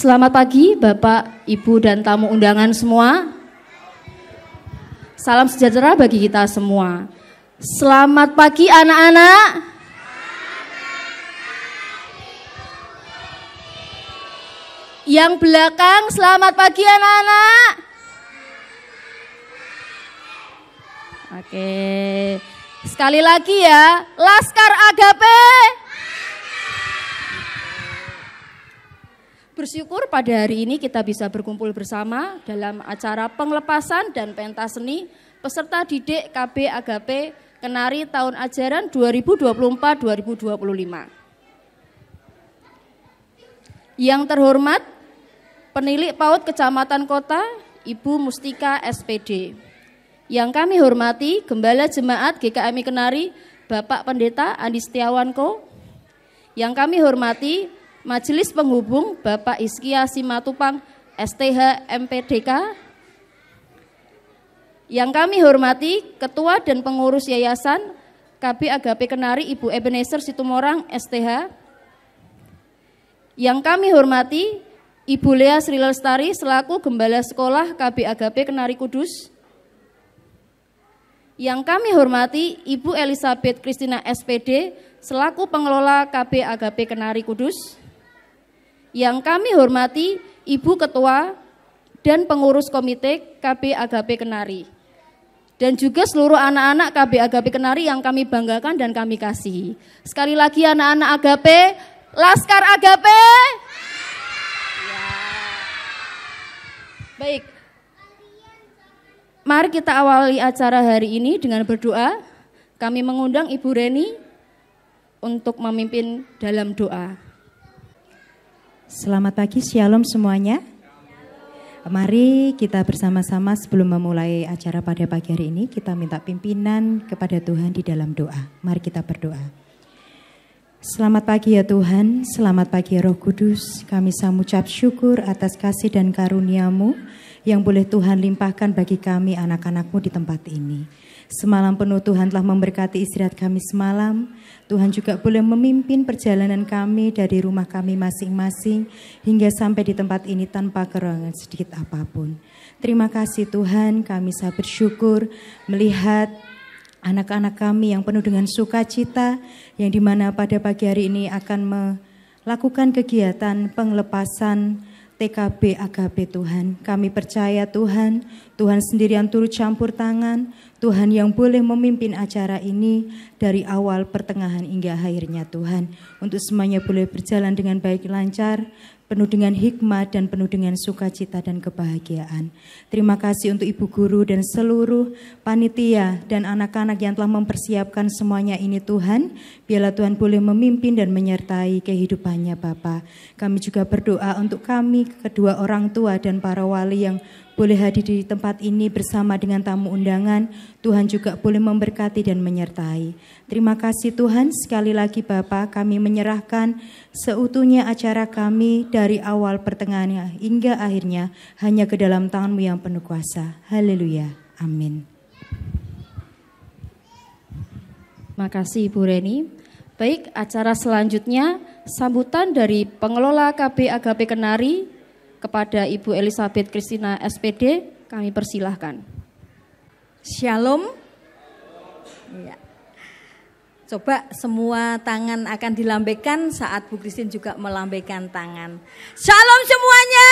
Selamat pagi Bapak, Ibu, dan tamu undangan semua. Salam sejahtera bagi kita semua. Selamat pagi anak-anak. Yang belakang, selamat pagi anak-anak. Oke, sekali lagi ya, Laskar Agape. Bersyukur pada hari ini kita bisa berkumpul bersama dalam acara penglepasan dan pentas seni peserta didik KB Agape Kenari tahun ajaran 2024-2025. Yang terhormat, Penilik PAUD Kecamatan Kota, Ibu Mustika SPD. Yang kami hormati, Gembala Jemaat GKMI Kenari, Bapak Pendeta Andi Setiawanko. Yang kami hormati, Majelis Penghubung Bapak Iskia Simatupang STH MPDK. Yang kami hormati Ketua dan Pengurus Yayasan KB Agape Kenari Ibu Ebenezer Situmorang STH. Yang kami hormati Ibu Lea Sri Lestari selaku Gembala Sekolah KB Agape Kenari Kudus. Yang kami hormati Ibu Elizabeth Christina SPD selaku Pengelola KB Agape Kenari Kudus. Yang kami hormati Ibu Ketua dan Pengurus Komite KB Agape Kenari. Dan juga seluruh anak-anak KB Agape Kenari yang kami banggakan dan kami kasihi. Sekali lagi anak-anak Agape, Laskar Agape. Ya. Baik, mari kita awali acara hari ini dengan berdoa. Kami mengundang Ibu Reni untuk memimpin dalam doa. Selamat pagi, shalom semuanya. Mari kita bersama-sama sebelum memulai acara pada pagi hari ini, kita minta pimpinan kepada Tuhan di dalam doa. Mari kita berdoa. Selamat pagi ya Tuhan, selamat pagi ya Roh Kudus. Kami mengucap syukur atas kasih dan karunia-Mu yang boleh Tuhan limpahkan bagi kami anak-anak-Mu di tempat ini. Semalam penuh Tuhan telah memberkati istirahat kami semalam. Tuhan juga boleh memimpin perjalanan kami dari rumah kami masing-masing hingga sampai di tempat ini tanpa kekurangan sedikit apapun. Terima kasih Tuhan, kami sangat bersyukur melihat anak-anak kami yang penuh dengan sukacita, yang dimana pada pagi hari ini akan melakukan kegiatan penglepasan TKB Agape Tuhan. Kami percaya Tuhan, Tuhan sendiri yang turut campur tangan, Tuhan yang boleh memimpin acara ini dari awal, pertengahan hingga akhirnya Tuhan. Untuk semuanya boleh berjalan dengan baik lancar, penuh dengan hikmat dan penuh dengan sukacita dan kebahagiaan. Terima kasih untuk Ibu Guru dan seluruh panitia dan anak-anak yang telah mempersiapkan semuanya ini Tuhan. Biarlah Tuhan boleh memimpin dan menyertai kehidupannya Bapa. Kami juga berdoa untuk kami, kedua orang tua dan para wali yang boleh hadir di tempat ini bersama dengan tamu undangan. Tuhan juga boleh memberkati dan menyertai. Terima kasih Tuhan, sekali lagi Bapa, kami menyerahkan seutuhnya acara kami dari awal pertengahannya hingga akhirnya hanya ke dalam tangan-Mu yang penuh kuasa. Haleluya. Amin. Makasih Ibu Reni. Baik, acara selanjutnya sambutan dari pengelola KB Agape Kenari kepada Ibu Elizabeth Christina SPD, kami persilahkan. Shalom. Ya. Coba semua tangan akan dilambaikan saat Bu Christine juga melambaikan tangan. Shalom semuanya.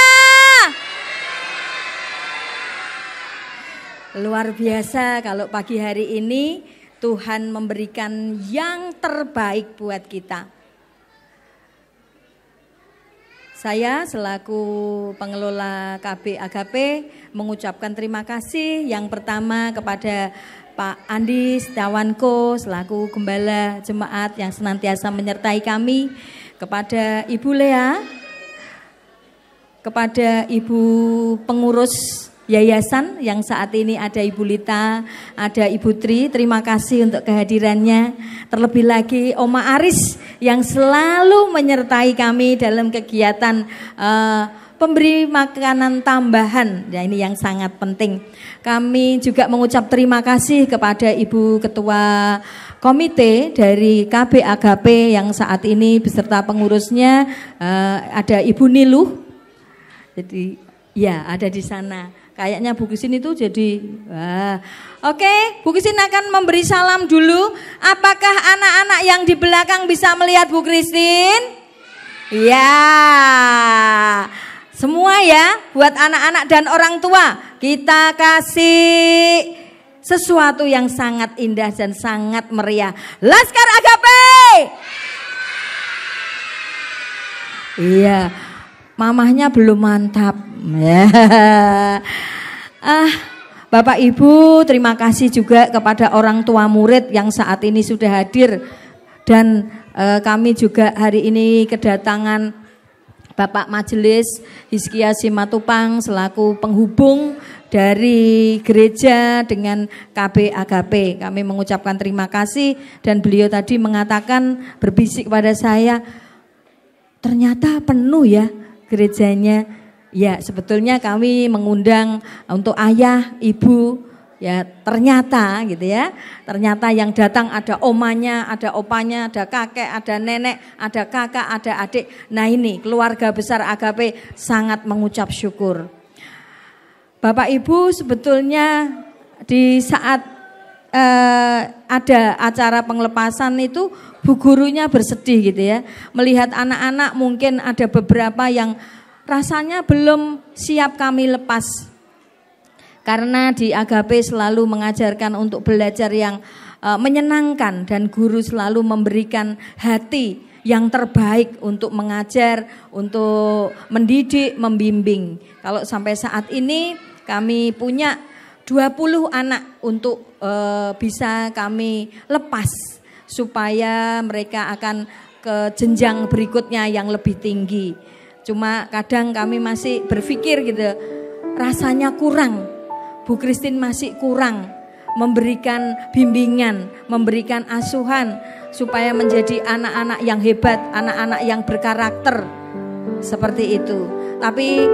Luar biasa kalau pagi hari ini Tuhan memberikan yang terbaik buat kita. Saya selaku pengelola KB Agape mengucapkan terima kasih yang pertama kepada Pak Andi Setiawanko selaku Gembala Jemaat yang senantiasa menyertai kami, kepada Ibu Lea, kepada Ibu Pengurus Yayasan yang saat ini ada Ibu Lita, ada Ibu Tri, terima kasih untuk kehadirannya. Terlebih lagi Oma Aris yang selalu menyertai kami dalam kegiatan pemberi makanan tambahan. Ya, ini yang sangat penting. Kami juga mengucap terima kasih kepada Ibu Ketua Komite dari KB Agape yang saat ini beserta pengurusnya ada Ibu Niluh. Jadi ya ada di sana. Kayaknya Bu Christine itu jadi Oke, Bu Christine akan memberi salam dulu. Apakah anak-anak yang di belakang bisa melihat Bu Christine? Ya. Semua ya, buat anak-anak dan orang tua, kita kasih sesuatu yang sangat indah dan sangat meriah. Laskar Agape. Iya, mamahnya belum mantap. Bapak Ibu, terima kasih juga kepada orang tua murid yang saat ini sudah hadir. Dan kami juga hari ini kedatangan Bapak Majelis Hizkia Simatupang selaku penghubung dari gereja dengan KB Agape. Kami mengucapkan terima kasih dan beliau tadi mengatakan, berbisik kepada saya, ternyata penuh ya gerejanya. Ya, sebetulnya kami mengundang untuk ayah, ibu, ya ternyata gitu ya. Ternyata yang datang ada omanya, ada opanya, ada kakek, ada nenek, ada kakak, ada adik. Nah ini keluarga besar Agape sangat mengucap syukur. Bapak Ibu, sebetulnya di saat ada acara penglepasan itu bu gurunya bersedih gitu ya. Melihat anak-anak mungkin ada beberapa yang rasanya belum siap kami lepas. Karena di Agape selalu mengajarkan untuk belajar yang menyenangkan dan guru selalu memberikan hati yang terbaik untuk mengajar, untuk mendidik, membimbing. Kalau sampai saat ini kami punya 20 anak untuk bisa kami lepas supaya mereka akan ke jenjang berikutnya yang lebih tinggi. Cuma kadang kami masih berpikir gitu, rasanya kurang. Bu Christine masih kurang memberikan bimbingan, memberikan asuhan supaya menjadi anak-anak yang hebat, anak-anak yang berkarakter seperti itu. Tapi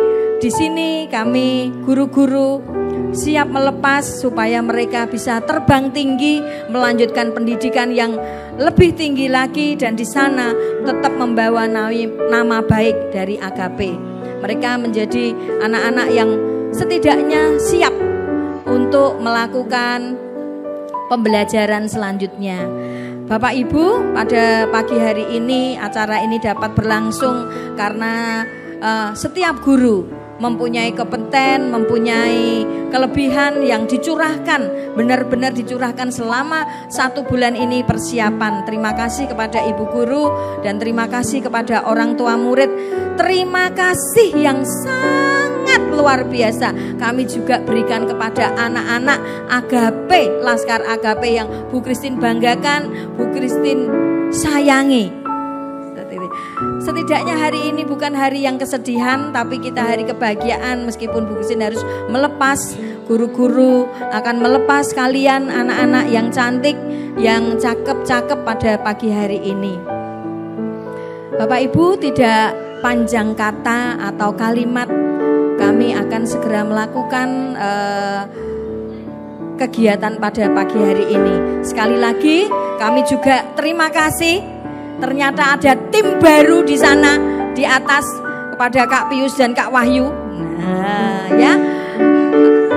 di sini kami guru-guru siap melepas supaya mereka bisa terbang tinggi, melanjutkan pendidikan yang lebih tinggi lagi dan di sana tetap membawa nama baik dari Agape. Mereka menjadi anak-anak yang setidaknya siap untuk melakukan pembelajaran selanjutnya. Bapak Ibu, pada pagi hari ini acara ini dapat berlangsung karena setiap guru mempunyai kompeten, mempunyai kelebihan yang dicurahkan, benar-benar dicurahkan selama 1 bulan ini persiapan. Terima kasih kepada ibu guru dan terima kasih kepada orang tua murid. Terima kasih yang sangat luar biasa kami juga berikan kepada anak-anak Agape, Laskar Agape yang Bu Christine banggakan, Bu Christine sayangi. Setidaknya hari ini bukan hari yang kesedihan, tapi kita hari kebahagiaan. Meskipun Bu Christine harus melepas, guru-guru akan melepas kalian anak-anak yang cantik, yang cakep-cakep pada pagi hari ini. Bapak Ibu, tidak panjang kata atau kalimat, kami akan segera melakukan kegiatan pada pagi hari ini. Sekali lagi kami juga terima kasih. Ternyata ada tim baru di sana di atas kepada Kak Pius dan Kak Wahyu. Nah, ya.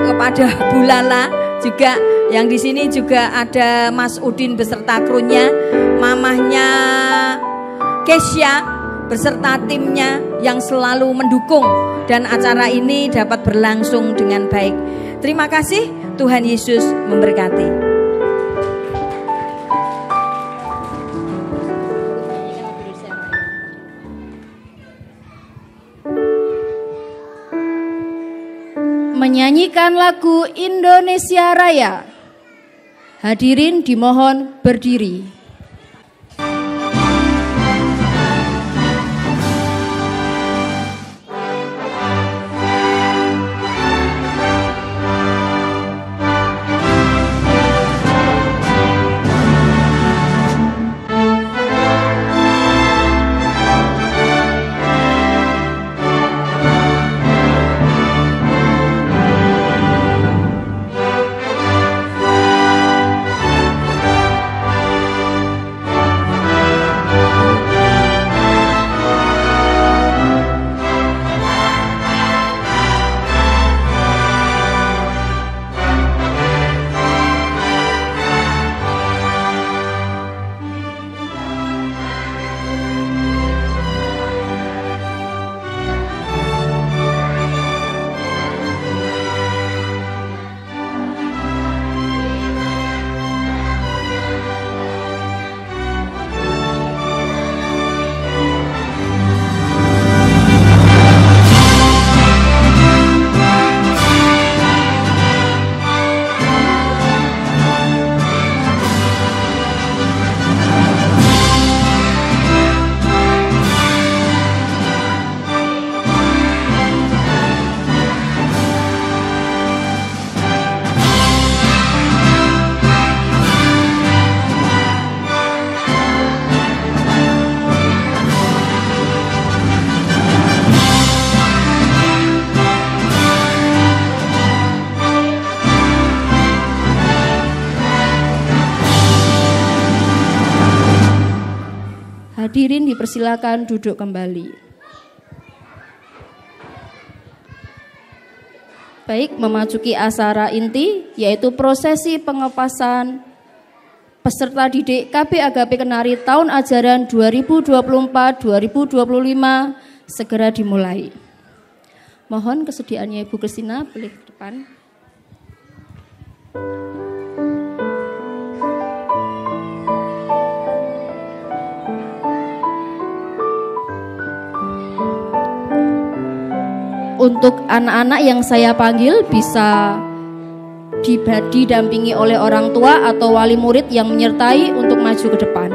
Kepada Bu Lala juga yang di sini juga ada Mas Udin beserta krunya, mamahnya Kesya beserta timnya yang selalu mendukung dan acara ini dapat berlangsung dengan baik. Terima kasih, Tuhan Yesus memberkati. Menyanyikan lagu Indonesia Raya. Hadirin dimohon berdiri. hadirin dipersilakan duduk kembali. Baik, memasuki acara inti yaitu prosesi pengepasan peserta didik KB Agape Kenari tahun ajaran 2024-2025 segera dimulai. Mohon kesediaannya Ibu Kristina boleh ke depan. Untuk anak-anak yang saya panggil bisa didampingi oleh orang tua atau wali murid yang menyertai untuk maju ke depan.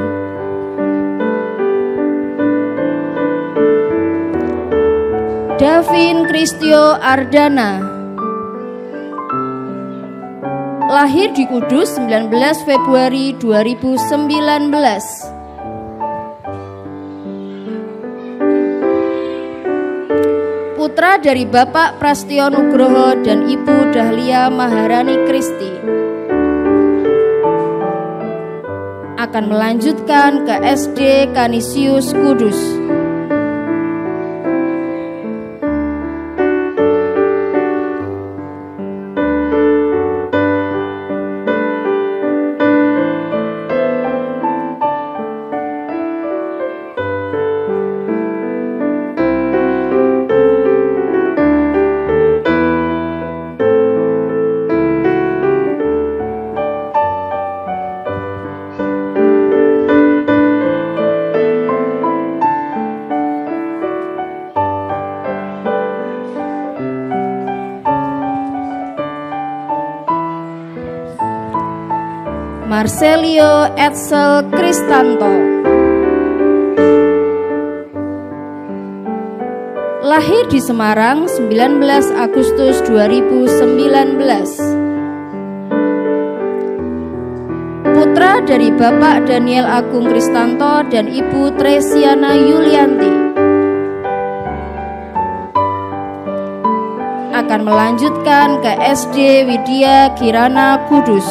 Davin Kristio Ardana, lahir di Kudus 19 Februari 2019. Putra dari Bapak Prastio Nugroho dan Ibu Dahlia Maharani Kristi. Akan melanjutkan ke SD Kanisius Kudus. Marcelio Edsel Kristanto, lahir di Semarang 19 Agustus 2019. Putra dari Bapak Daniel Agung Kristanto dan Ibu Tresiana Yulianti. Akan melanjutkan ke SD Widya Kirana Kudus.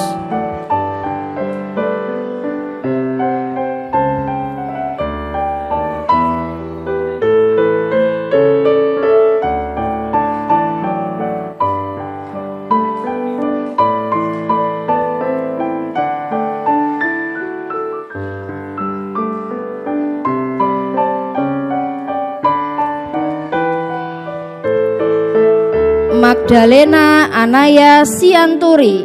Magdalena Anaya Sianturi,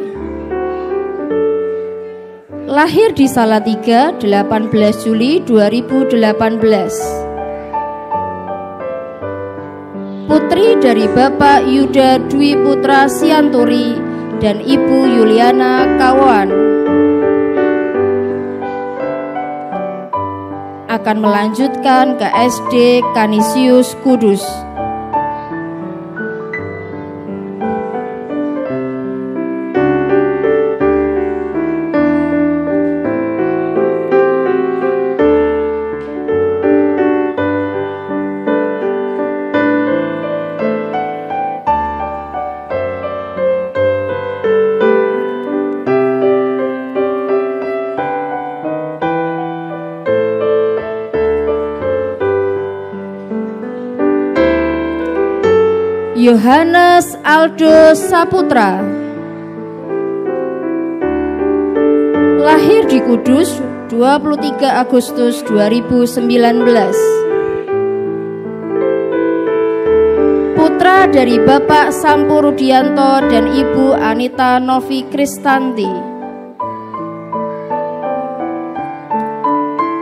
lahir di Salatiga 18 Juli 2018. Putri dari Bapak Yuda Dwi Putra Sianturi dan Ibu Yuliana Kawan. Akan melanjutkan ke SD Kanisius Kudus. Yohanes Aldo Saputra, lahir di Kudus 23 Agustus 2019. Putra dari Bapak Sampo Rudianto dan Ibu Anita Novi Kristanti.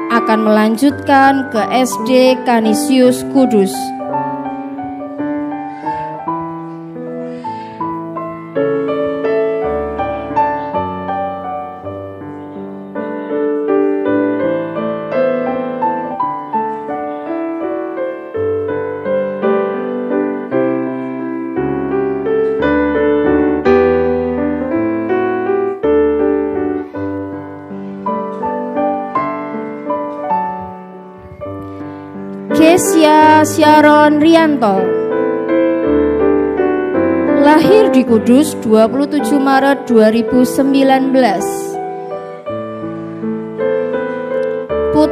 Akan melanjutkan ke SD Kanisius Kudus. Kesia Sharon Rianto, lahir di Kudus 27 Maret 2019.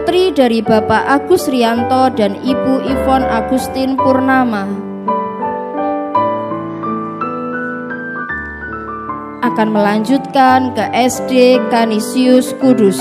putri dari Bapak Agus Rianto dan Ibu Ivon Agustin Purnama, akan melanjutkan ke SD Canisius Kudus.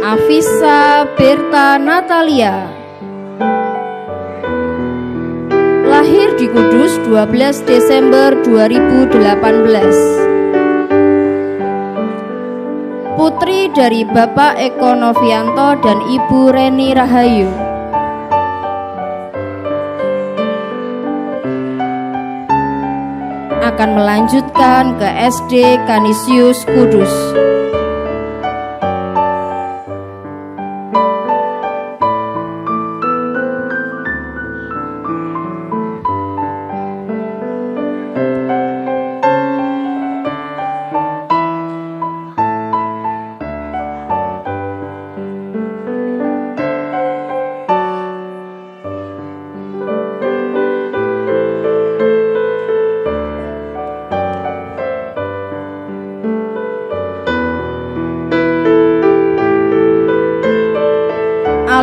Afisa Berta Natalia, lahir di Kudus 12 Desember 2018. Putri dari Bapak Eko Novianto dan Ibu Reni Rahayu. Akan melanjutkan ke SD Canisius Kudus.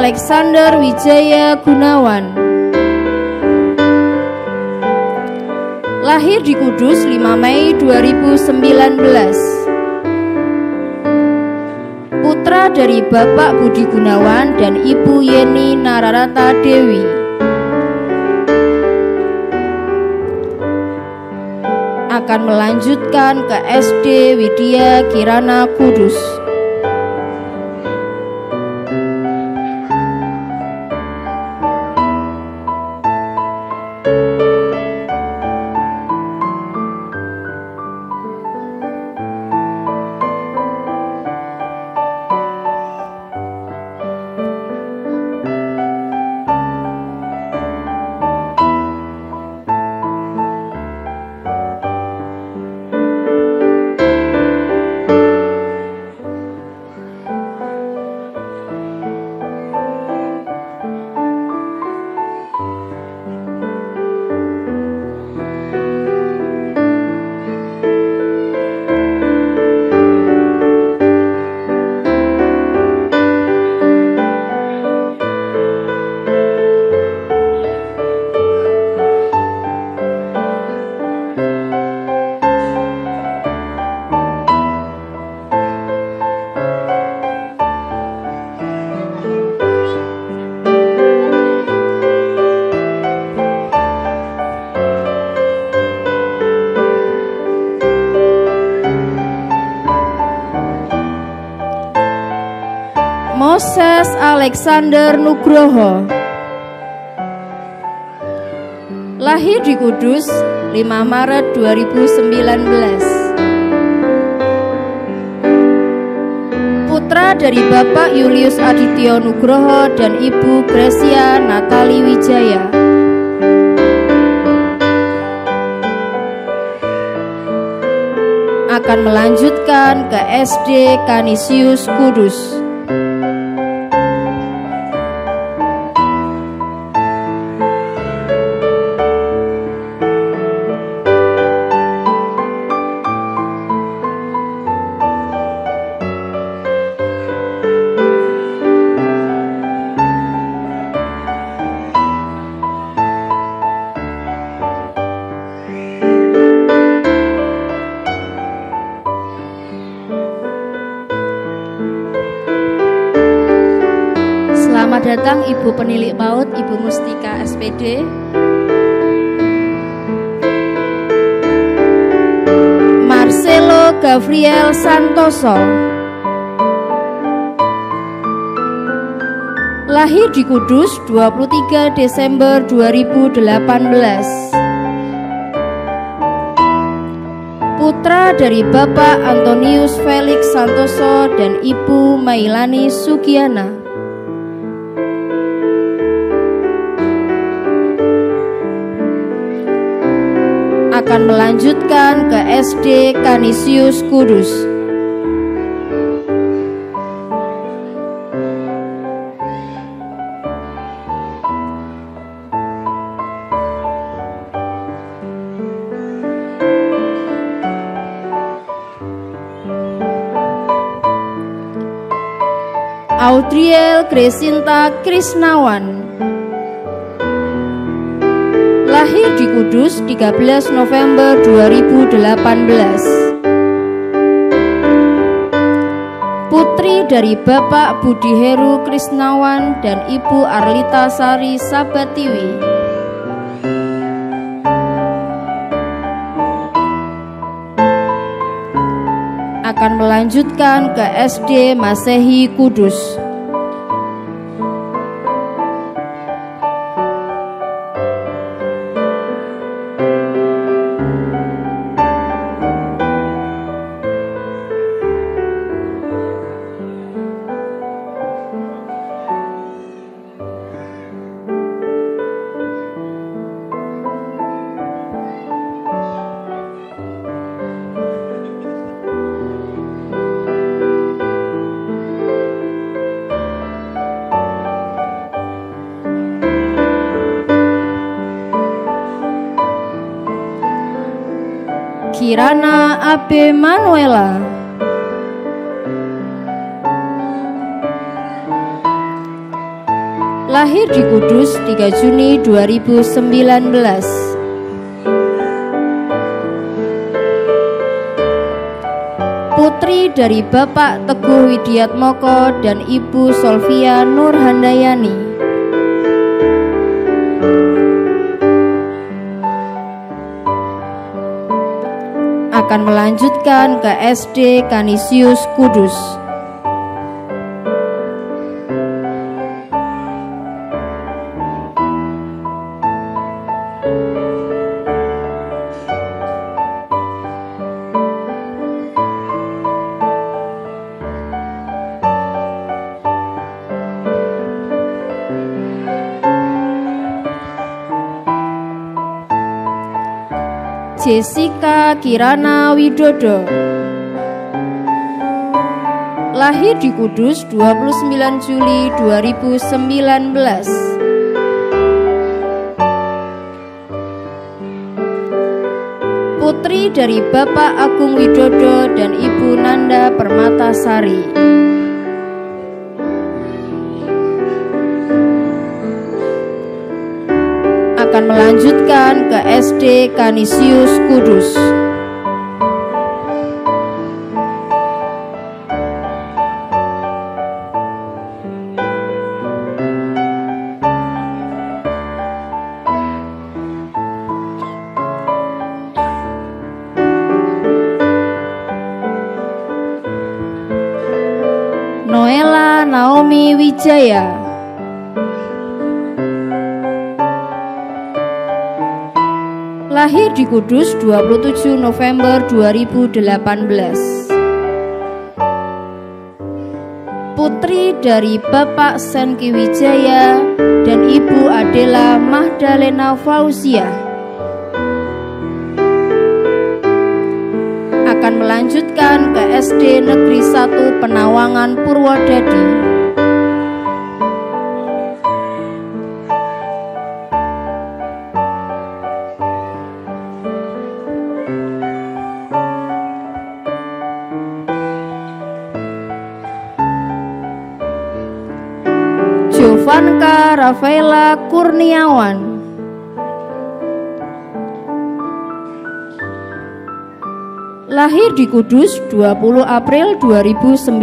Alexander Wijaya Gunawan, lahir di Kudus 5 Mei 2019. Putra dari Bapak Budi Gunawan dan Ibu Yeni Nararata Dewi. Akan melanjutkan ke SD Widya Kirana Kudus. Moses Alexander Nugroho, lahir di Kudus 5 Maret 2019. Putra dari Bapak Julius Adityo Nugroho dan Ibu Gracia Natali Wijaya. Akan melanjutkan ke SD Canisius Kudus. Selamat datang Ibu Penilik PAUD, Ibu Mustika SPD. Marcelo Gabriel Santoso, lahir di Kudus 23 Desember 2018. putra dari Bapak Antonius Felix Santoso dan Ibu Mailani Sugiana, akan melanjutkan ke SD Canisius Kudus. Audriel Gresinta Krisnawan, lahir di Kudus 13 November 2018. Putri dari Bapak Budi Heru Krisnawan dan Ibu Arlita Sari Sabatiwi. Akan melanjutkan ke SD Masehi Kudus. Kirana Abe Manuela, lahir di Kudus 3 Juni 2019. Putri dari Bapak Teguh Widiatmoko dan Ibu Solvia Nurhandayani. Akan melanjutkan ke SD Canisius Kudus. Jessica Kirana Widodo, lahir di Kudus 29 Juli 2019. Putri dari Bapak Agung Widodo dan Ibu Nanda Permatasari. Akan melanjutkan ke SD Canisius Kudus. Noela Naomi Wijaya, lahir di Kudus 27 November 2018. Putri dari Bapak Senki Wijaya dan Ibu Adela Mahdalena Fauzia. Akan melanjutkan ke SD Negeri 1 Penawangan Purwodadi. Jovanka Rafaela Kurniawan, lahir di Kudus 20 April 2019.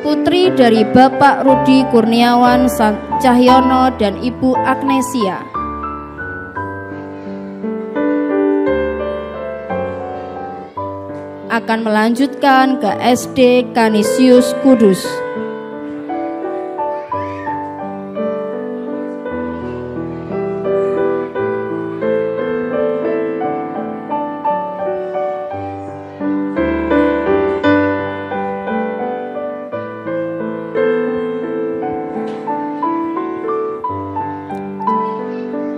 Putri dari Bapak Rudi Kurniawan Cahyono dan Ibu Agnesia. Akan melanjutkan ke SD Canisius Kudus.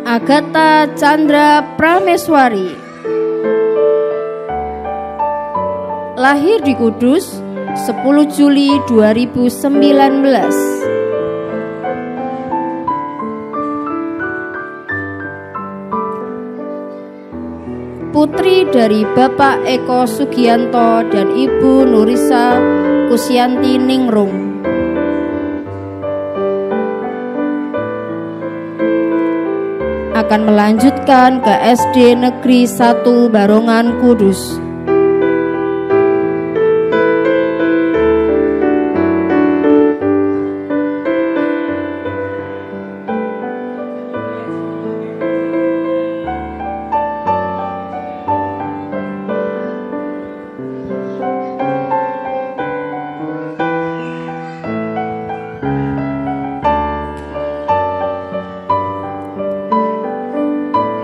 Agatha Chandra Prameswari. Lahir di Kudus 10 Juli 2019. Putri dari Bapak Eko Sugianto dan Ibu Nurisa Kusyanti Ningrum. Akan melanjutkan ke SD Negeri 1 Barongan Kudus.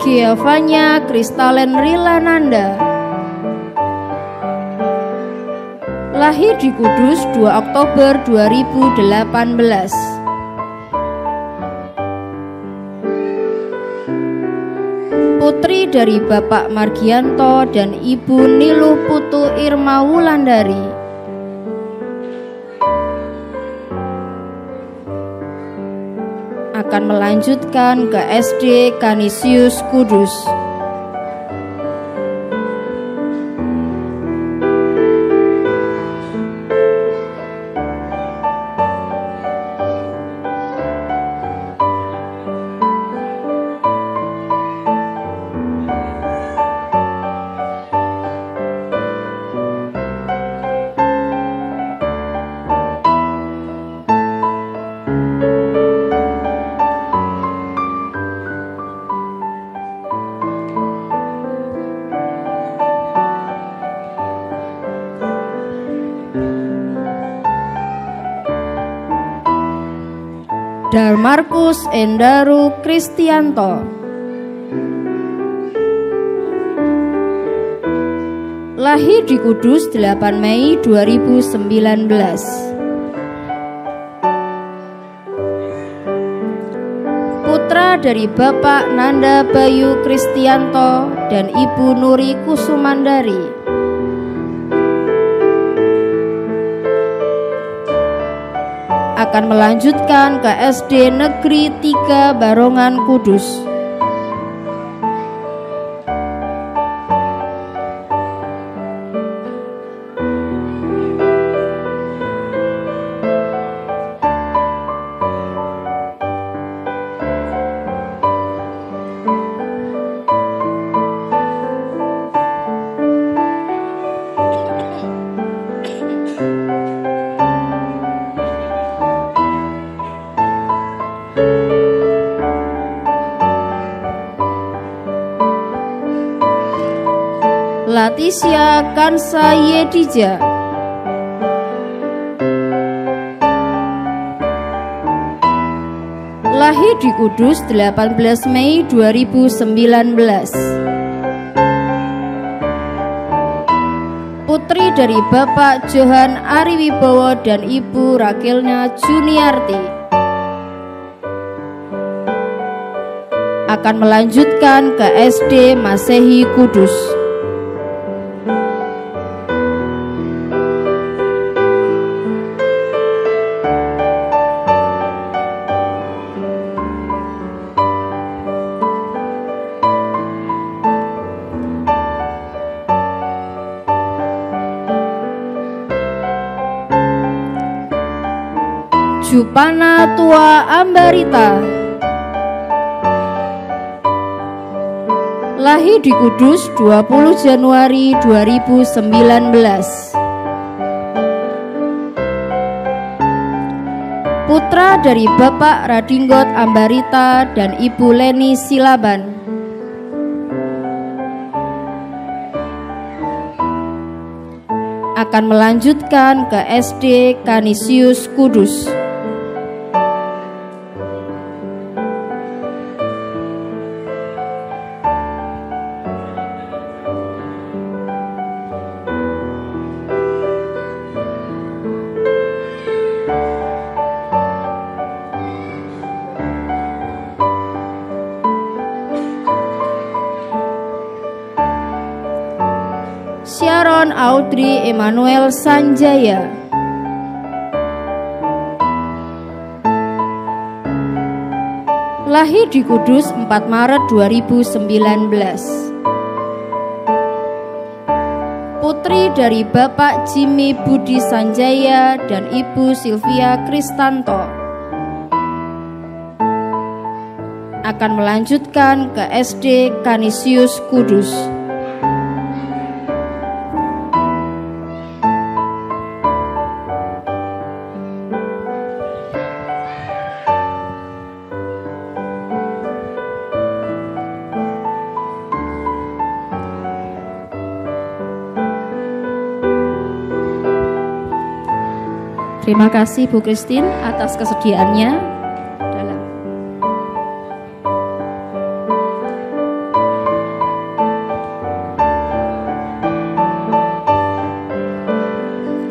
Giovanna Kristalen Rilananda. Lahir di Kudus 2 Oktober 2018. Putri dari Bapak Margianto dan Ibu Niluh Putu Irma Wulandari. Akan melanjutkan ke SD Canisius Kudus. Darmarkus Endaru Kristianto. Lahir di Kudus 8 Mei 2019. Putra dari Bapak Nanda Bayu Kristianto dan Ibu Nuri Kusumandari. Akan melanjutkan ke SD Negeri 3 Barongan Kudus. Laticia Kansa Yedija. Lahir di Kudus 18 Mei 2019. Putri dari Bapak Johan Ariwibowo dan Ibu Rakelna Juniarti. Akan melanjutkan ke SD Masehi Kudus. Jupana Tua Ambarita. Lahir di Kudus 20 Januari 2019. Putra dari Bapak Radinggot Ambarita dan Ibu Leni Silaban. Akan melanjutkan ke SD Canisius Kudus. Audrey Emmanuel Sanjaya. Lahir di Kudus 4 Maret 2019. Putri dari Bapak Jimmy Budi Sanjaya dan Ibu Sylvia Kristanto. Akan melanjutkan ke SD Canisius Kudus. Terima kasih Bu Christine atas kesediaannya dalam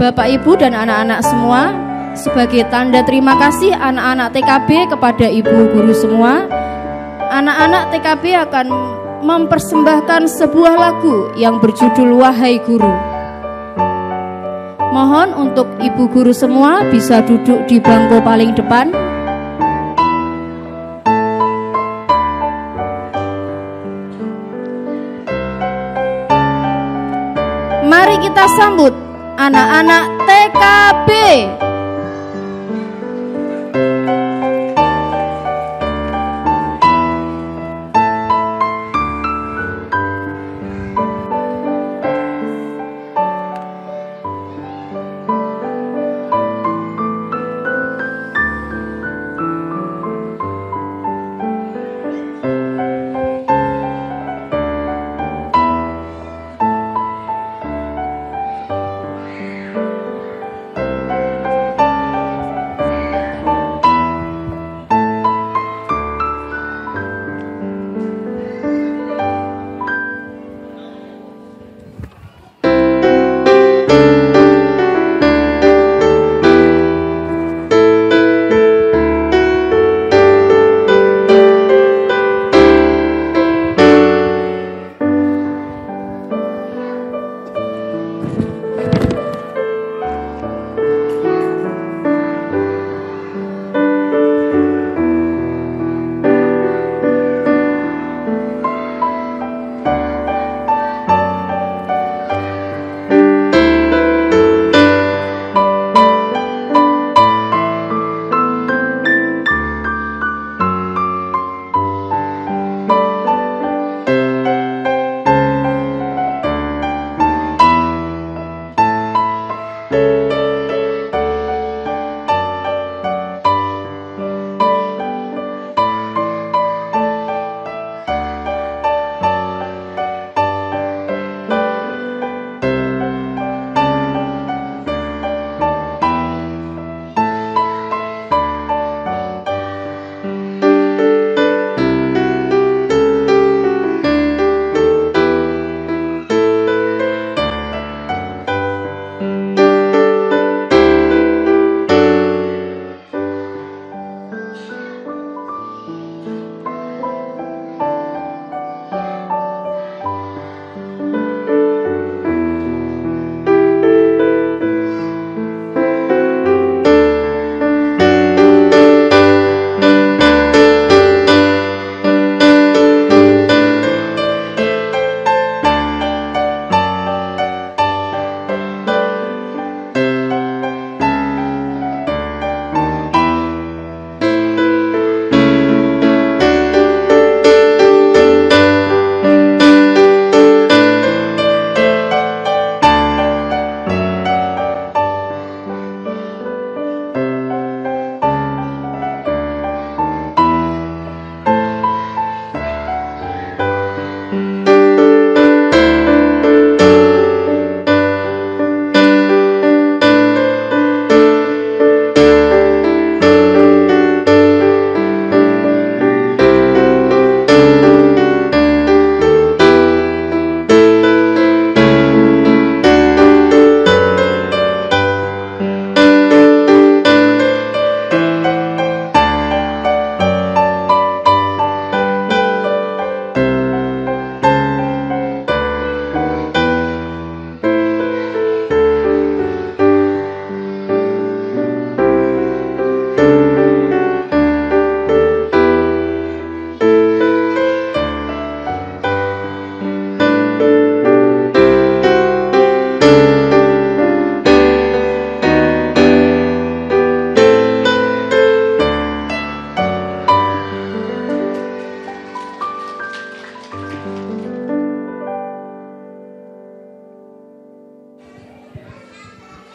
Bapak Ibu dan anak-anak semua, sebagai tanda terima kasih anak-anak TKB kepada Ibu guru semua, anak-anak TKB akan mempersembahkan sebuah lagu yang berjudul Wahai Guru. Mohon untuk Ibu guru semua bisa duduk di bangku paling depan. Mari kita sambut anak-anak TKB.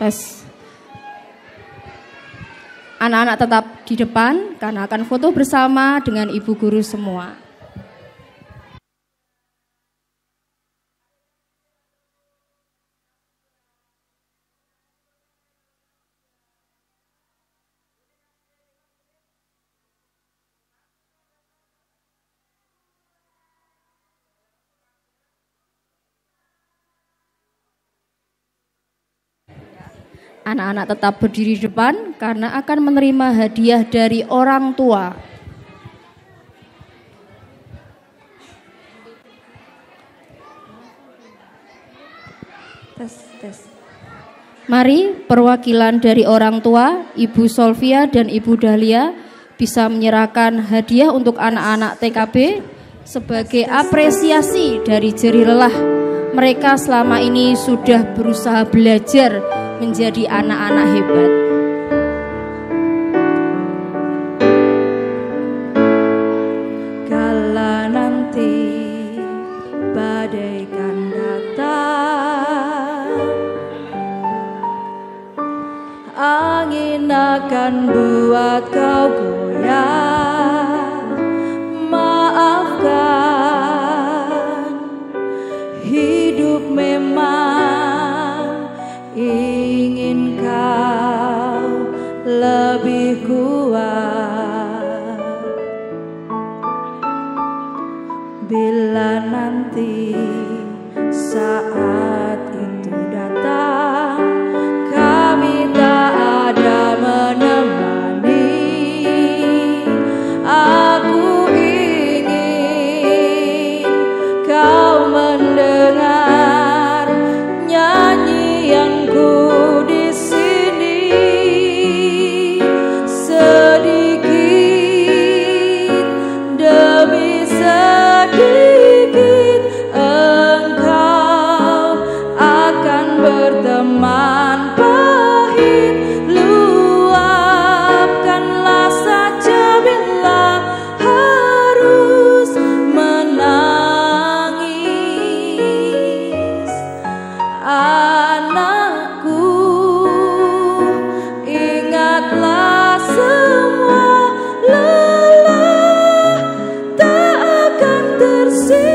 proses. Anak-anak tetap di depan karena akan foto bersama dengan ibu guru semua. Anak-anak tetap berdiri di depan karena akan menerima hadiah dari orang tua. Tes. Mari perwakilan dari orang tua, Ibu Solvia dan Ibu Dahlia bisa menyerahkan hadiah untuk anak-anak TKB sebagai apresiasi dari jerih lelah mereka selama ini sudah berusaha belajar menjadi anak-anak hebat. Kala nanti badai kan datang, angin akan buat kau goyah. Maafkan, hidup memang ingin kau lebih kuat. Bila nanti saat itu datang, kami tak ada menemani. Aku ingin kau mendengar nyanyianku di sini. Sedikit demi sedikit engkau akan berteman pahit. Luapkanlah saja bila harus menangis. Anakku, ingatlah semua lelah tak akan tersia.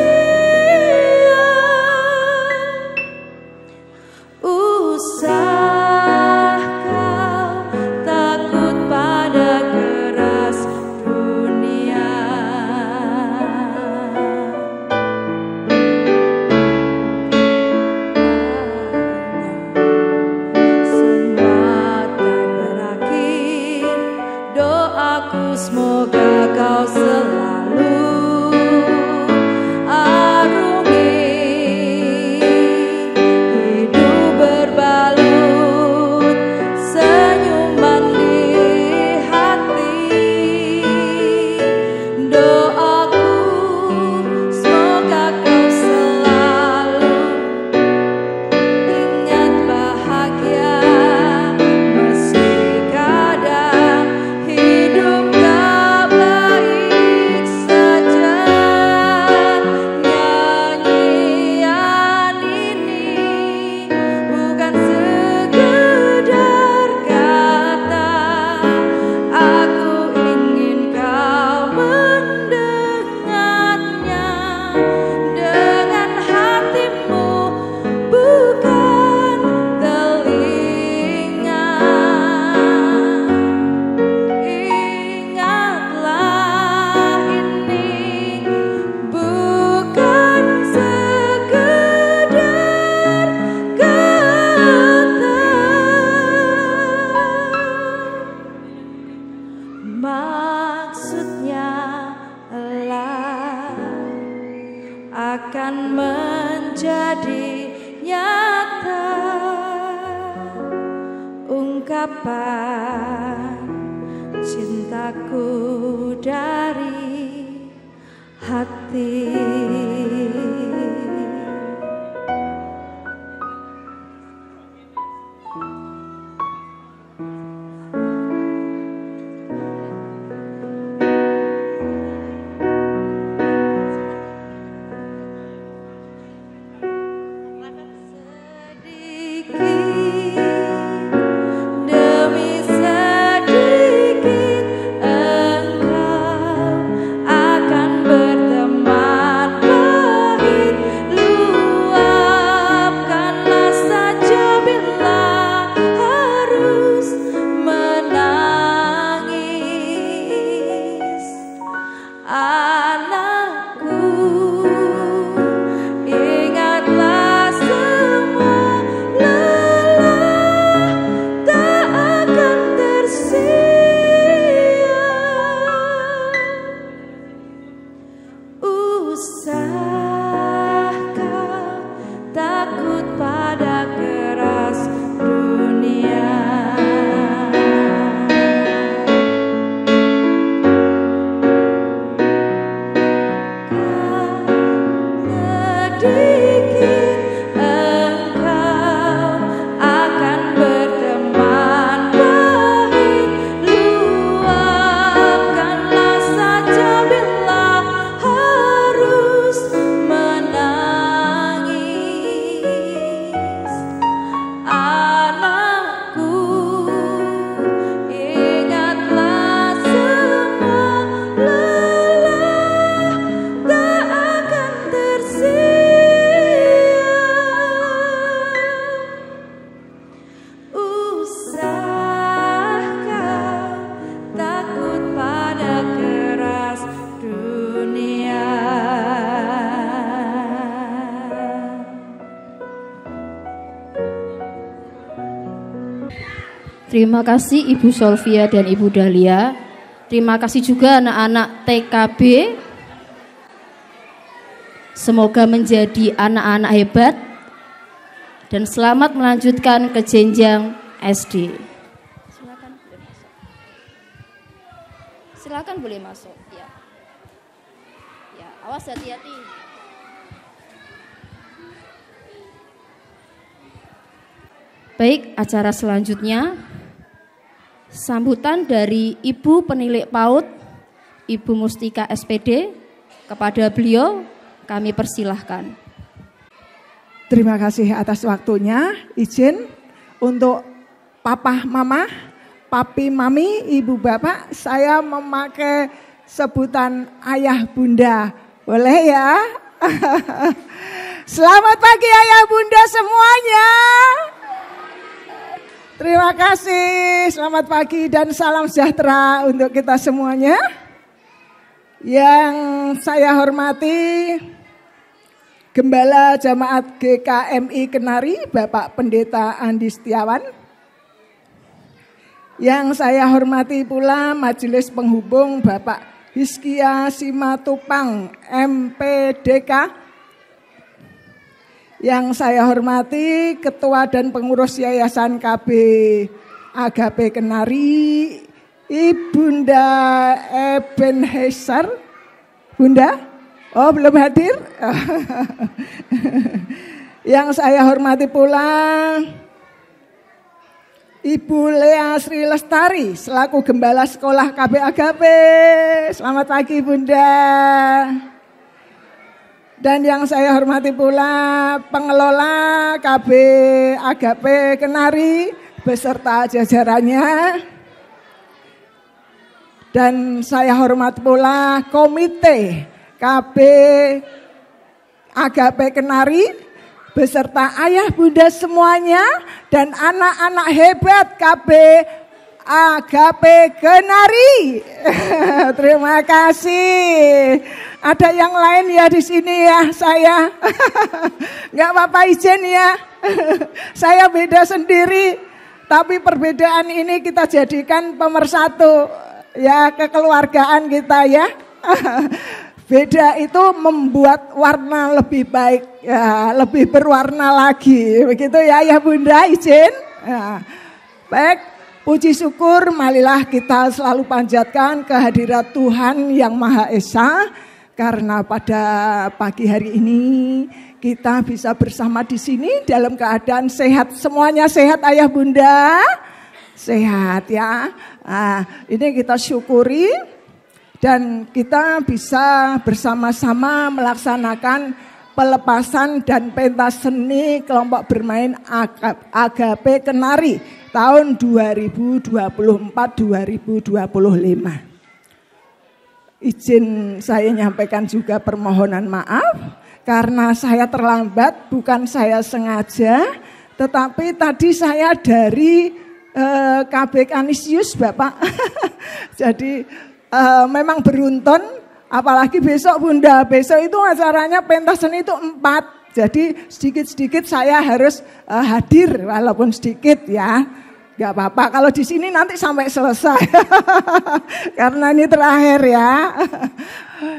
Usah kau takut pada keras dunia. Semua tak berakhir, doaku semoga kau selalu arungi hidup berbalut senyuman di hati. Doaku semoga kau selalu ingat bahagia, meski kadang hidup tak baik saja. Nyanyian ini bukan sekedar kata, aku ingin kau mendengarnya dengan hatimu, bukan telinga. Ingatlah ini bukan sekedar kata, maksudnya lah akan menjadi nyata. Ungkapan cintaku dari hati. Sedikit Terima kasih Ibu Solvia dan Ibu Dahlia. Terima kasih juga anak-anak TKB. Semoga menjadi anak-anak hebat dan selamat melanjutkan ke jenjang SD. Silakan boleh masuk. Ya, ya, awas hati-hati. Baik, acara selanjutnya sambutan dari Ibu Penilik PAUD, Ibu Mustika SPD. Kepada beliau kami persilahkan. Terima kasih atas waktunya. Izin untuk papa, mama, papi, mami, ibu, bapak, saya memakai sebutan ayah, bunda. Boleh ya? Selamat pagi ayah, bunda semuanya. Terima kasih. Selamat pagi dan salam sejahtera untuk kita semuanya. Yang saya hormati Gembala Jamaat GKMI Kenari, Bapak Pendeta Andi Setiawan. Yang saya hormati pula Majelis Penghubung Bapak Hizkia Simatupang, MPDK. Yang saya hormati Ketua dan Pengurus Yayasan KB Agape Kenari, Ibunda Ebenezer. Bunda? Oh, belum hadir? Yang saya hormati pula Ibu Lea Sri Lestari selaku Gembala Sekolah KB Agape. Selamat pagi Bunda. Dan yang saya hormati pula pengelola KB Agape Kenari beserta jajarannya. Dan saya hormati pula komite KB Agape Kenari beserta ayah bunda semuanya dan anak-anak hebat KB Agape Kenari. Terima kasih. Ada yang lain ya di sini ya saya. Enggak apa-apa izin ya. Saya beda sendiri, tapi perbedaan ini kita jadikan pemersatu ya, kekeluargaan kita ya. Beda itu membuat warna lebih baik ya, lebih berwarna lagi. Begitu ya ya Bunda, izin. Ya. Baik, puji syukur marilah kita selalu panjatkan kehadirat Tuhan yang Maha Esa. Karena pada pagi hari ini kita bisa bersama di sini dalam keadaan sehat. Semuanya sehat ayah bunda? Sehat ya. Nah, ini kita syukuri dan kita bisa bersama-sama melaksanakan pelepasan dan pentas seni kelompok bermain Agape Kenari tahun 2024-2025. Izin saya nyampaikan juga permohonan maaf karena saya terlambat, bukan saya sengaja, tetapi tadi saya dari KB Kanisius Bapak. Jadi memang beruntun, apalagi besok Bunda, besok itu acaranya pentas seni itu 4. Jadi sedikit-sedikit saya harus hadir walaupun sedikit ya. Gak apa-apa, kalau di sini nanti sampai selesai. Karena ini terakhir ya.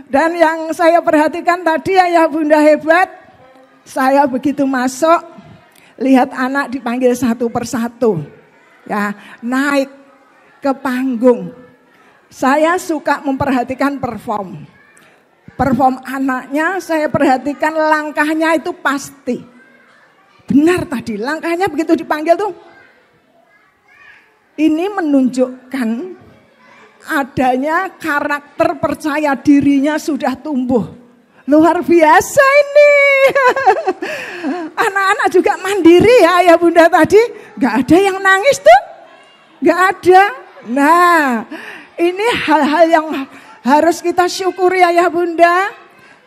Dan yang saya perhatikan tadi ayah bunda hebat, saya begitu masuk, lihat anak dipanggil satu persatu. Ya, naik ke panggung. Saya suka memperhatikan perform. Perform anaknya, saya perhatikan langkahnya itu pasti. Benar tadi, langkahnya begitu dipanggil tuh. Ini menunjukkan adanya karakter percaya dirinya sudah tumbuh. Luar biasa ini. Anak-anak juga mandiri ya bunda tadi. Gak ada yang nangis tuh. Gak ada. Nah ini hal-hal yang harus kita syukuri ya bunda.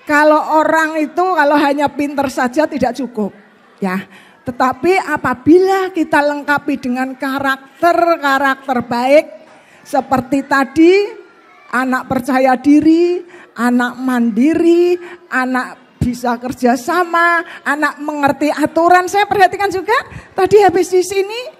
Kalau orang itu kalau hanya pinter saja tidak cukup. Ya. Tetapi apabila kita lengkapi dengan karakter baik seperti tadi, anak percaya diri, anak mandiri, anak bisa kerjasama, anak mengerti aturan. Saya perhatikan juga tadi habis di sini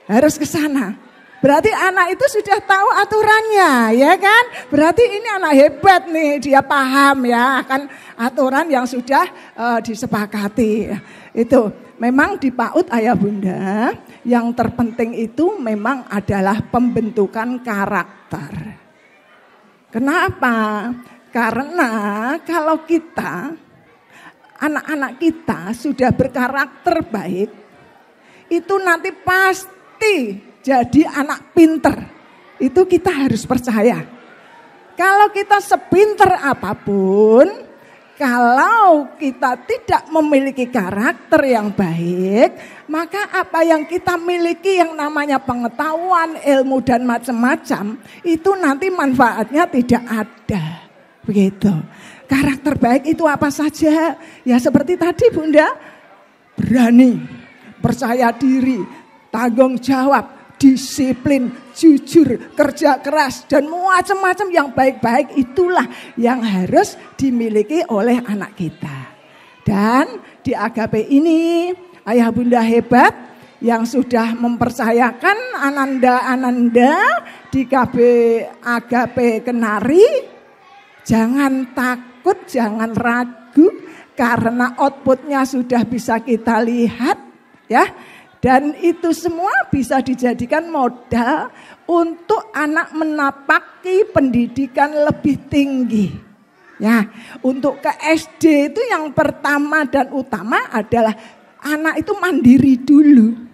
harus ke sana. Berarti anak itu sudah tahu aturannya, ya kan? Berarti ini anak hebat nih, dia paham ya akan aturan yang sudah disepakati. Itu memang di PAUD Ayah Bunda, yang terpenting itu memang adalah pembentukan karakter. Kenapa? Karena kalau kita, anak-anak kita sudah berkarakter baik, itu nanti pasti jadi anak pinter. Itu kita harus percaya. Kalau kita sepinter apapun, kalau kita tidak memiliki karakter yang baik, maka apa yang kita miliki yang namanya pengetahuan, ilmu dan macam-macam, itu nanti manfaatnya tidak ada. Begitu. Karakter baik itu apa saja? Ya seperti tadi Bunda, berani, percaya diri, tanggung jawab, disiplin, jujur, kerja keras, dan macam-macam yang baik-baik itulah yang harus dimiliki oleh anak kita. Dan di Agape ini Ayah Bunda hebat yang sudah mempercayakan Ananda di KB Agape Kenari. Jangan takut, jangan ragu, karena outputnya sudah bisa kita lihat ya. Dan itu semua bisa dijadikan modal untuk anak menapaki pendidikan lebih tinggi. Ya, untuk ke SD itu yang pertama dan utama adalah anak itu mandiri dulu.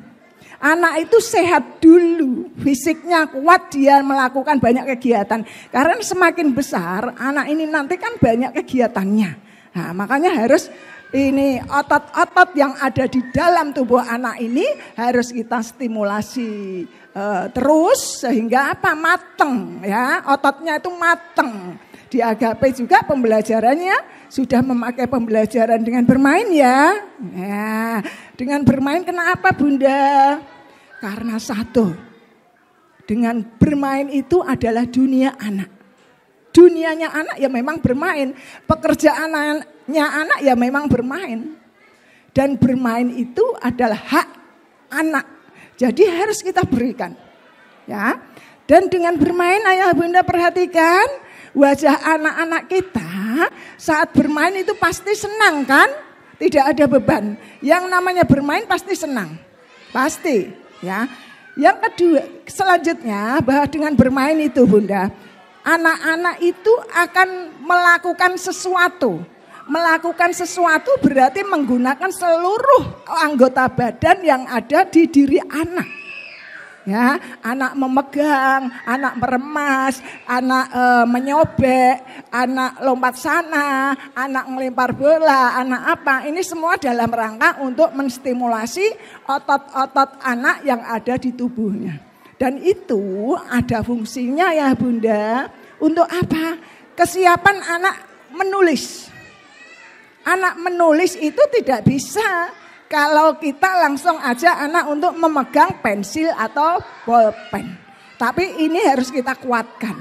Anak itu sehat dulu, fisiknya kuat, dia melakukan banyak kegiatan. Karena semakin besar anak ini nanti kan banyak kegiatannya. Nah, makanya harus ini otot-otot yang ada di dalam tubuh anak ini harus kita stimulasi terus sehingga apa? Mateng ya, ototnya itu mateng. Di Agape juga pembelajarannya sudah memakai pembelajaran dengan bermain ya. Ya, dengan bermain kenapa Bunda? Karena satu, dengan bermain itu adalah dunia anak. Dunianya anak ya memang bermain, pekerjaannya anak ya memang bermain. Dan bermain itu adalah hak anak. Jadi harus kita berikan. Ya. Dan dengan bermain Ayah Bunda perhatikan wajah anak-anak kita saat bermain itu pasti senang kan? Tidak ada beban. Yang namanya bermain pasti senang. Pasti, ya. Yang kedua, selanjutnya bahwa dengan bermain itu Bunda, anak-anak itu akan melakukan sesuatu. Melakukan sesuatu berarti menggunakan seluruh anggota badan yang ada di diri anak. Ya, anak memegang, anak meremas, anak menyobek, anak lompat sana, anak melempar bola, anak apa. Ini semua dalam rangka untuk menstimulasi otot-otot anak yang ada di tubuhnya. Dan itu ada fungsinya ya Bunda. Untuk apa? Kesiapan anak menulis. Anak menulis itu tidak bisa kalau kita langsung aja anak untuk memegang pensil atau bolpen. Tapi ini harus kita kuatkan.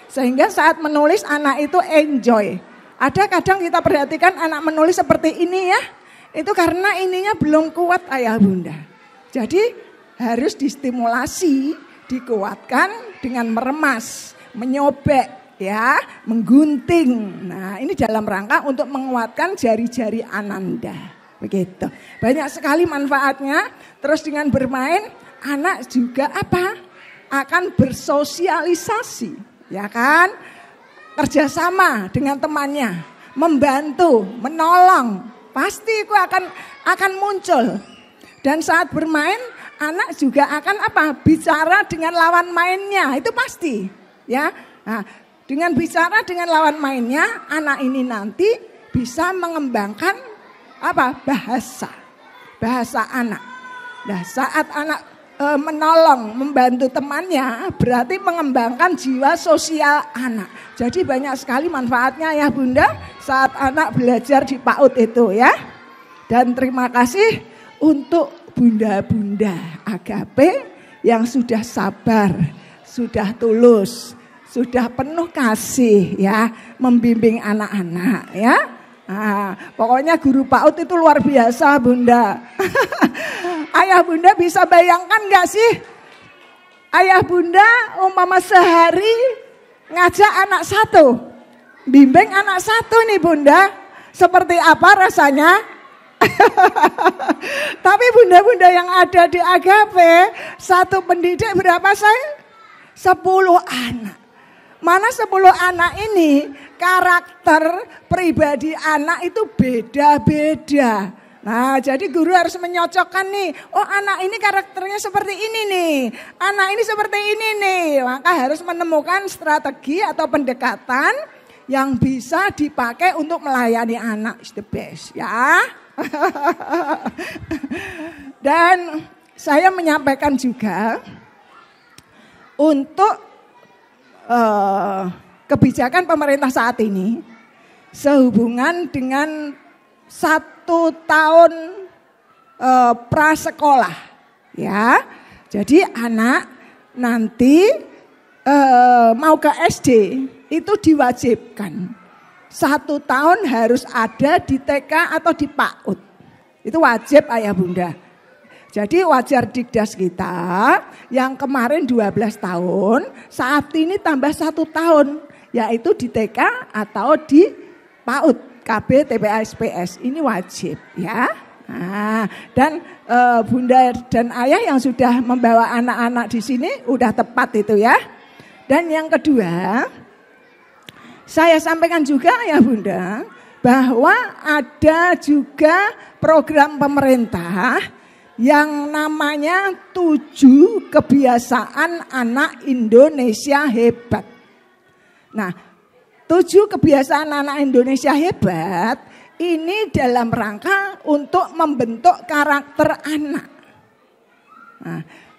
Sehingga saat menulis anak itu enjoy. Ada kadang kita perhatikan anak menulis seperti ini ya. Itu karena ininya belum kuat Ayah Bunda. Jadi harus distimulasi, dikuatkan dengan meremas, menyobek, ya, menggunting. Nah, ini dalam rangka untuk menguatkan jari-jari Ananda. Begitu. Banyak sekali manfaatnya. Terus dengan bermain, anak juga apa? Akan bersosialisasi, ya kan? Kerjasama dengan temannya, membantu, menolong. Pasti itu akan muncul. Dan saat bermain, anak juga akan apa? Bicara dengan lawan mainnya, itu pasti, ya. Nah, dengan bicara dengan lawan mainnya, anak ini nanti bisa mengembangkan apa? Bahasa anak. Nah, saat anak menolong, membantu temannya, berarti mengembangkan jiwa sosial anak. Jadi banyak sekali manfaatnya ya Bunda, saat anak belajar di PAUD itu ya. Dan terima kasih untuk bunda-bunda Agape yang sudah sabar, sudah tulus, sudah penuh kasih ya, membimbing anak-anak ya. Nah, pokoknya guru PAUD itu luar biasa Bunda. Ayah Bunda bisa bayangkan gak sih? ayah bunda umpama sehari ngajak anak satu, bimbing anak satu nih bunda, seperti apa rasanya? Tapi bunda-bunda yang ada di Agape, satu pendidik berapa saya? 10 anak. Mana 10 anak ini karakter pribadi anak itu beda-beda. Nah, jadi guru harus menyocokkan nih. Oh, anak ini karakternya seperti ini nih. Anak ini seperti ini nih. Maka harus menemukan strategi atau pendekatan yang bisa dipakai untuk melayani anak. Is the best, ya. Dan saya menyampaikan juga untuk kebijakan pemerintah saat ini sehubungan dengan 1 tahun prasekolah, ya. Jadi anak nanti mau ke SD itu diwajibkan 1 tahun harus ada di TK atau di PAUD. Itu wajib ayah bunda. Jadi wajar Dikdas kita yang kemarin 12 tahun, saat ini tambah 1 tahun, yaitu di TK atau di PAUD. KB, TPA, SPS ini wajib, ya. Nah, dan bunda dan ayah yang sudah membawa anak-anak di sini udah tepat itu, ya. Dan yang kedua, saya sampaikan juga ya bunda, bahwa ada juga program pemerintah yang namanya 7 kebiasaan anak Indonesia hebat. Nah, 7 kebiasaan anak Indonesia hebat ini dalam rangka untuk membentuk karakter anak.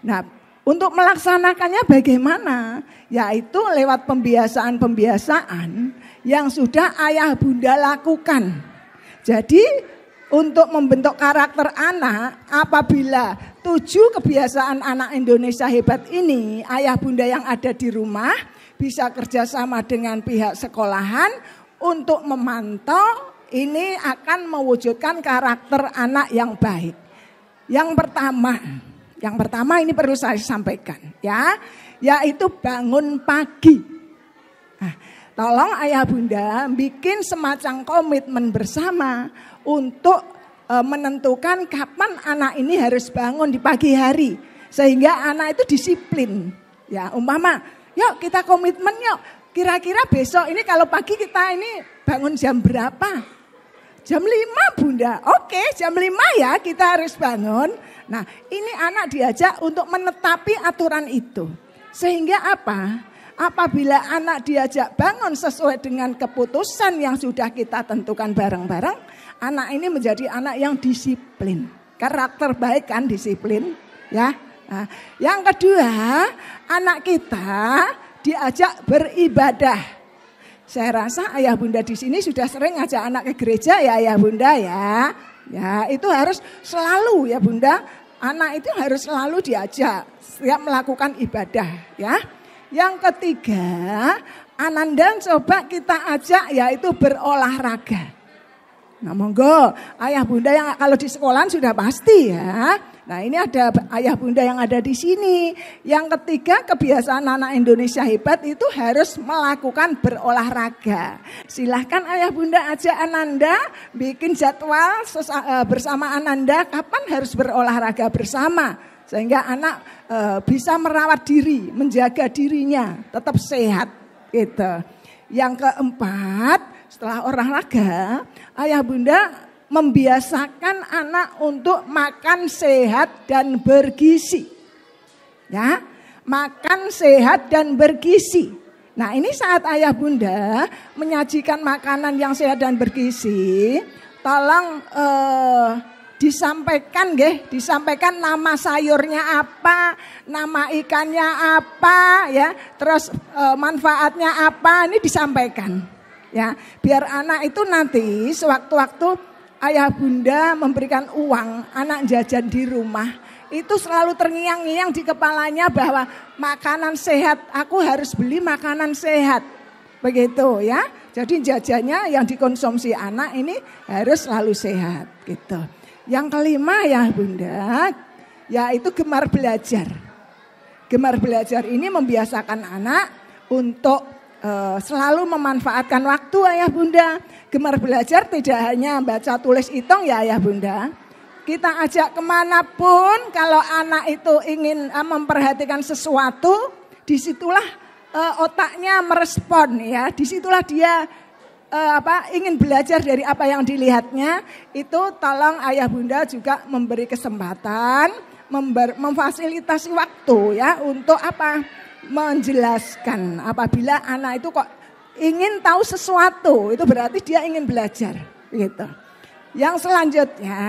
Nah, untuk melaksanakannya bagaimana? Yaitu lewat pembiasaan-pembiasaan yang sudah ayah bunda lakukan. Jadi untuk membentuk karakter anak, apabila 7 kebiasaan anak Indonesia hebat ini ayah bunda yang ada di rumah bisa kerjasama dengan pihak sekolahan untuk memantau, ini akan mewujudkan karakter anak yang baik. Yang pertama ini perlu saya sampaikan, ya, yaitu bangun pagi. Nah, tolong ayah bunda bikin semacam komitmen bersama untuk menentukan kapan anak ini harus bangun di pagi hari, sehingga anak itu disiplin. Ya, umpama yuk kita komitmen yuk. Kira-kira besok ini kalau pagi kita ini bangun jam berapa? Jam 5 bunda. Oke, jam 5 ya kita harus bangun. Nah, ini anak diajak untuk menetapi aturan itu. Sehingga apa? Apabila anak diajak bangun sesuai dengan keputusan yang sudah kita tentukan bareng-bareng, anak ini menjadi anak yang disiplin. Karakter baik kan disiplin, ya. Nah, yang kedua, anak kita diajak beribadah. Saya rasa ayah bunda di sini sudah sering ngajak anak ke gereja ya ayah bunda ya. Ya, itu harus selalu ya bunda. Anak itu harus selalu diajak setiap melakukan ibadah, ya. Yang ketiga, Ananda coba kita ajak yaitu berolahraga. Nah, monggo ayah bunda yang kalau di sekolahan sudah pasti ya. Nah, ini ada ayah bunda yang ada di sini. Yang ketiga, kebiasaan anak Indonesia hebat itu harus melakukan berolahraga. Silahkan ayah bunda ajak Ananda bikin jadwal bersama Ananda kapan harus berolahraga bersama. Sehingga anak bisa merawat diri, menjaga dirinya, tetap sehat gitu. Yang keempat, setelah olahraga, ayah bunda membiasakan anak untuk makan sehat dan bergizi. Ya, makan sehat dan bergizi. Nah, ini saat ayah bunda menyajikan makanan yang sehat dan bergizi, tolong disampaikan nama sayurnya apa, nama ikannya apa, ya, terus manfaatnya apa, ini disampaikan, ya, biar anak itu nanti sewaktu-waktu ayah bunda memberikan uang anak jajan di rumah itu selalu terngiang-ngiang di kepalanya bahwa makanan sehat, aku harus beli makanan sehat, begitu ya. Jadi jajannya yang dikonsumsi anak ini harus selalu sehat, gitu. Yang kelima ya bunda, yaitu gemar belajar. Gemar belajar ini membiasakan anak untuk selalu memanfaatkan waktu ayah bunda. Gemar belajar tidak hanya baca tulis hitung ya ayah bunda. Kita ajak kemanapun kalau anak itu ingin memperhatikan sesuatu, disitulah otaknya merespon ya, disitulah dia ingin belajar dari apa yang dilihatnya. Itu tolong ayah bunda juga memberi kesempatan, memfasilitasi waktu ya untuk menjelaskan. Apabila anak itu kok ingin tahu sesuatu, itu berarti dia ingin belajar gitu. Yang selanjutnya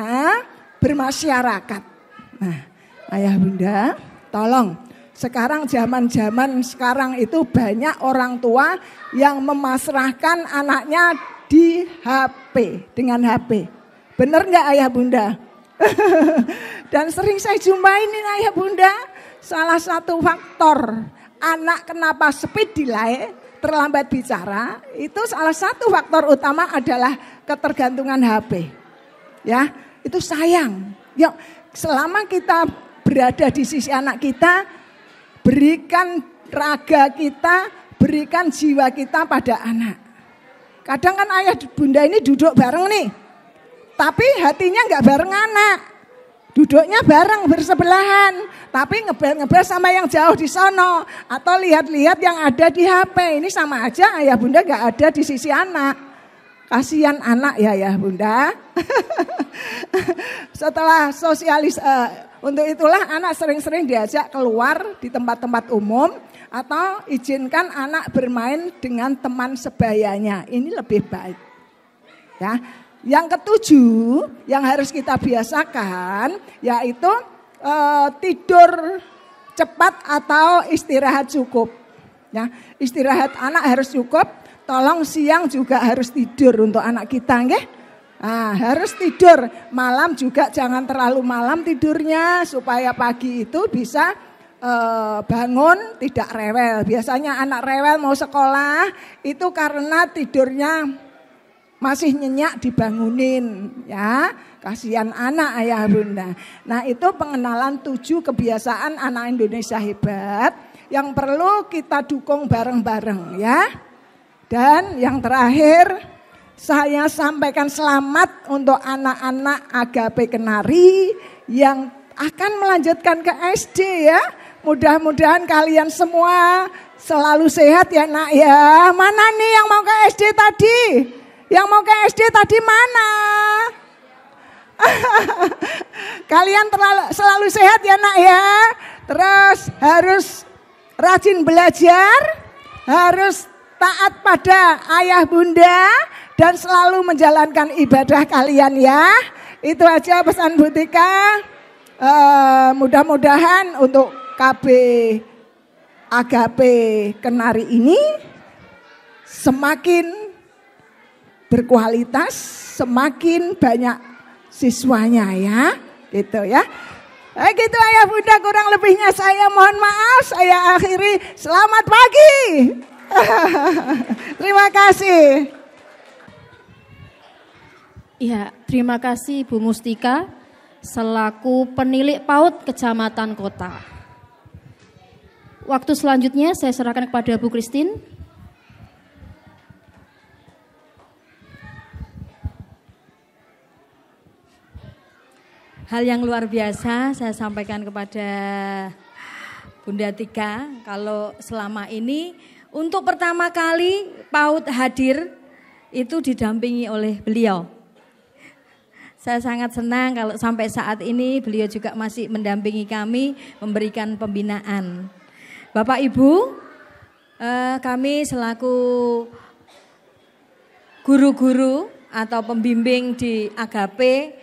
bermasyarakat. Nah, ayah bunda, tolong. Sekarang zaman sekarang itu banyak orang tua yang memasrahkan anaknya di HP, dengan HP. Benar nggak ayah bunda? Dan sering saya jumpai ini ayah bunda, salah satu faktor anak kenapa speed delay, terlambat bicara, itu salah satu faktor utama adalah ketergantungan HP. Ya, itu sayang. Yuk, selama kita berada di sisi anak kita, berikan raga kita, berikan jiwa kita pada anak. Kadang kan ayah bunda ini duduk bareng nih, tapi hatinya nggak bareng anak. Duduknya bareng bersebelahan, tapi ngebel sama yang jauh di sono, atau lihat-lihat yang ada di HP. Ini sama aja ayah bunda nggak ada di sisi anak. Kasihan anak ya bunda. Setelah untuk itulah anak sering-sering diajak keluar di tempat-tempat umum atau izinkan anak bermain dengan teman sebayanya. Ini lebih baik. Ya. Yang ketujuh yang harus kita biasakan yaitu tidur cepat atau istirahat cukup. Ya, istirahat anak harus cukup. Tolong siang juga harus tidur untuk anak kita, nggih. Nah, harus tidur. Malam juga jangan terlalu malam tidurnya supaya pagi itu bisa bangun tidak rewel. Biasanya anak rewel mau sekolah itu karena tidurnya masih nyenyak dibangunin, ya. Kasihan anak ayah bunda. Nah, itu pengenalan 7 kebiasaan anak Indonesia hebat yang perlu kita dukung bareng-bareng, ya. Dan yang terakhir, saya sampaikan selamat untuk anak-anak Agape Kenari yang akan melanjutkan ke SD ya. Mudah-mudahan kalian semua selalu sehat ya nak ya. Mana nih yang mau ke SD tadi? Yang mau ke SD tadi mana? Kalian selalu sehat ya nak ya. Terus harus rajin belajar, harus taat pada ayah bunda dan selalu menjalankan ibadah kalian ya. Itu aja pesan Bu Tika. Mudah-mudahan untuk KB Agape Kenari ini semakin berkualitas, semakin banyak siswanya ya. Gitu ya. Gitu ayah bunda, kurang lebihnya saya mohon maaf. Saya akhiri, selamat pagi. Terima kasih. Ya, terima kasih Bu Mustika selaku penilik PAUD Kecamatan Kota. Waktu selanjutnya saya serahkan kepada Bu Christine. Hal yang luar biasa saya sampaikan kepada Bunda Tika, kalau selama ini untuk pertama kali PAUD hadir itu didampingi oleh beliau. Saya sangat senang kalau sampai saat ini beliau juga masih mendampingi kami, memberikan pembinaan. Bapak Ibu, kami selaku guru-guru atau pembimbing di Agape,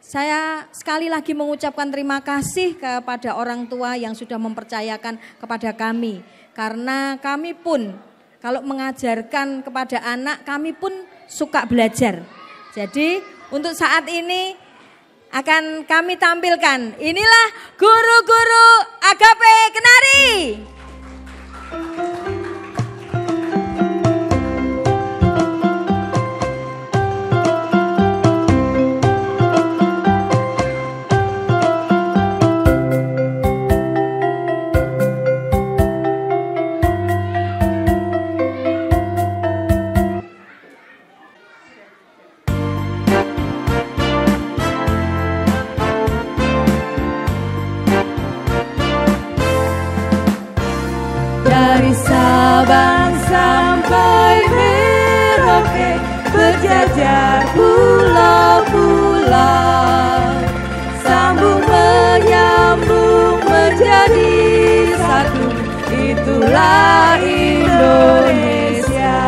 saya sekali lagi mengucapkan terima kasih kepada orang tua yang sudah mempercayakan kepada kami. Karena kami pun kalau mengajarkan kepada anak, kami pun suka belajar. Jadi untuk saat ini akan kami tampilkan. Inilah guru-guru Agape Kenari. sampai Merauke, berjajar pulau-pulau, sambung menyambung menjadi satu, itulah Indonesia.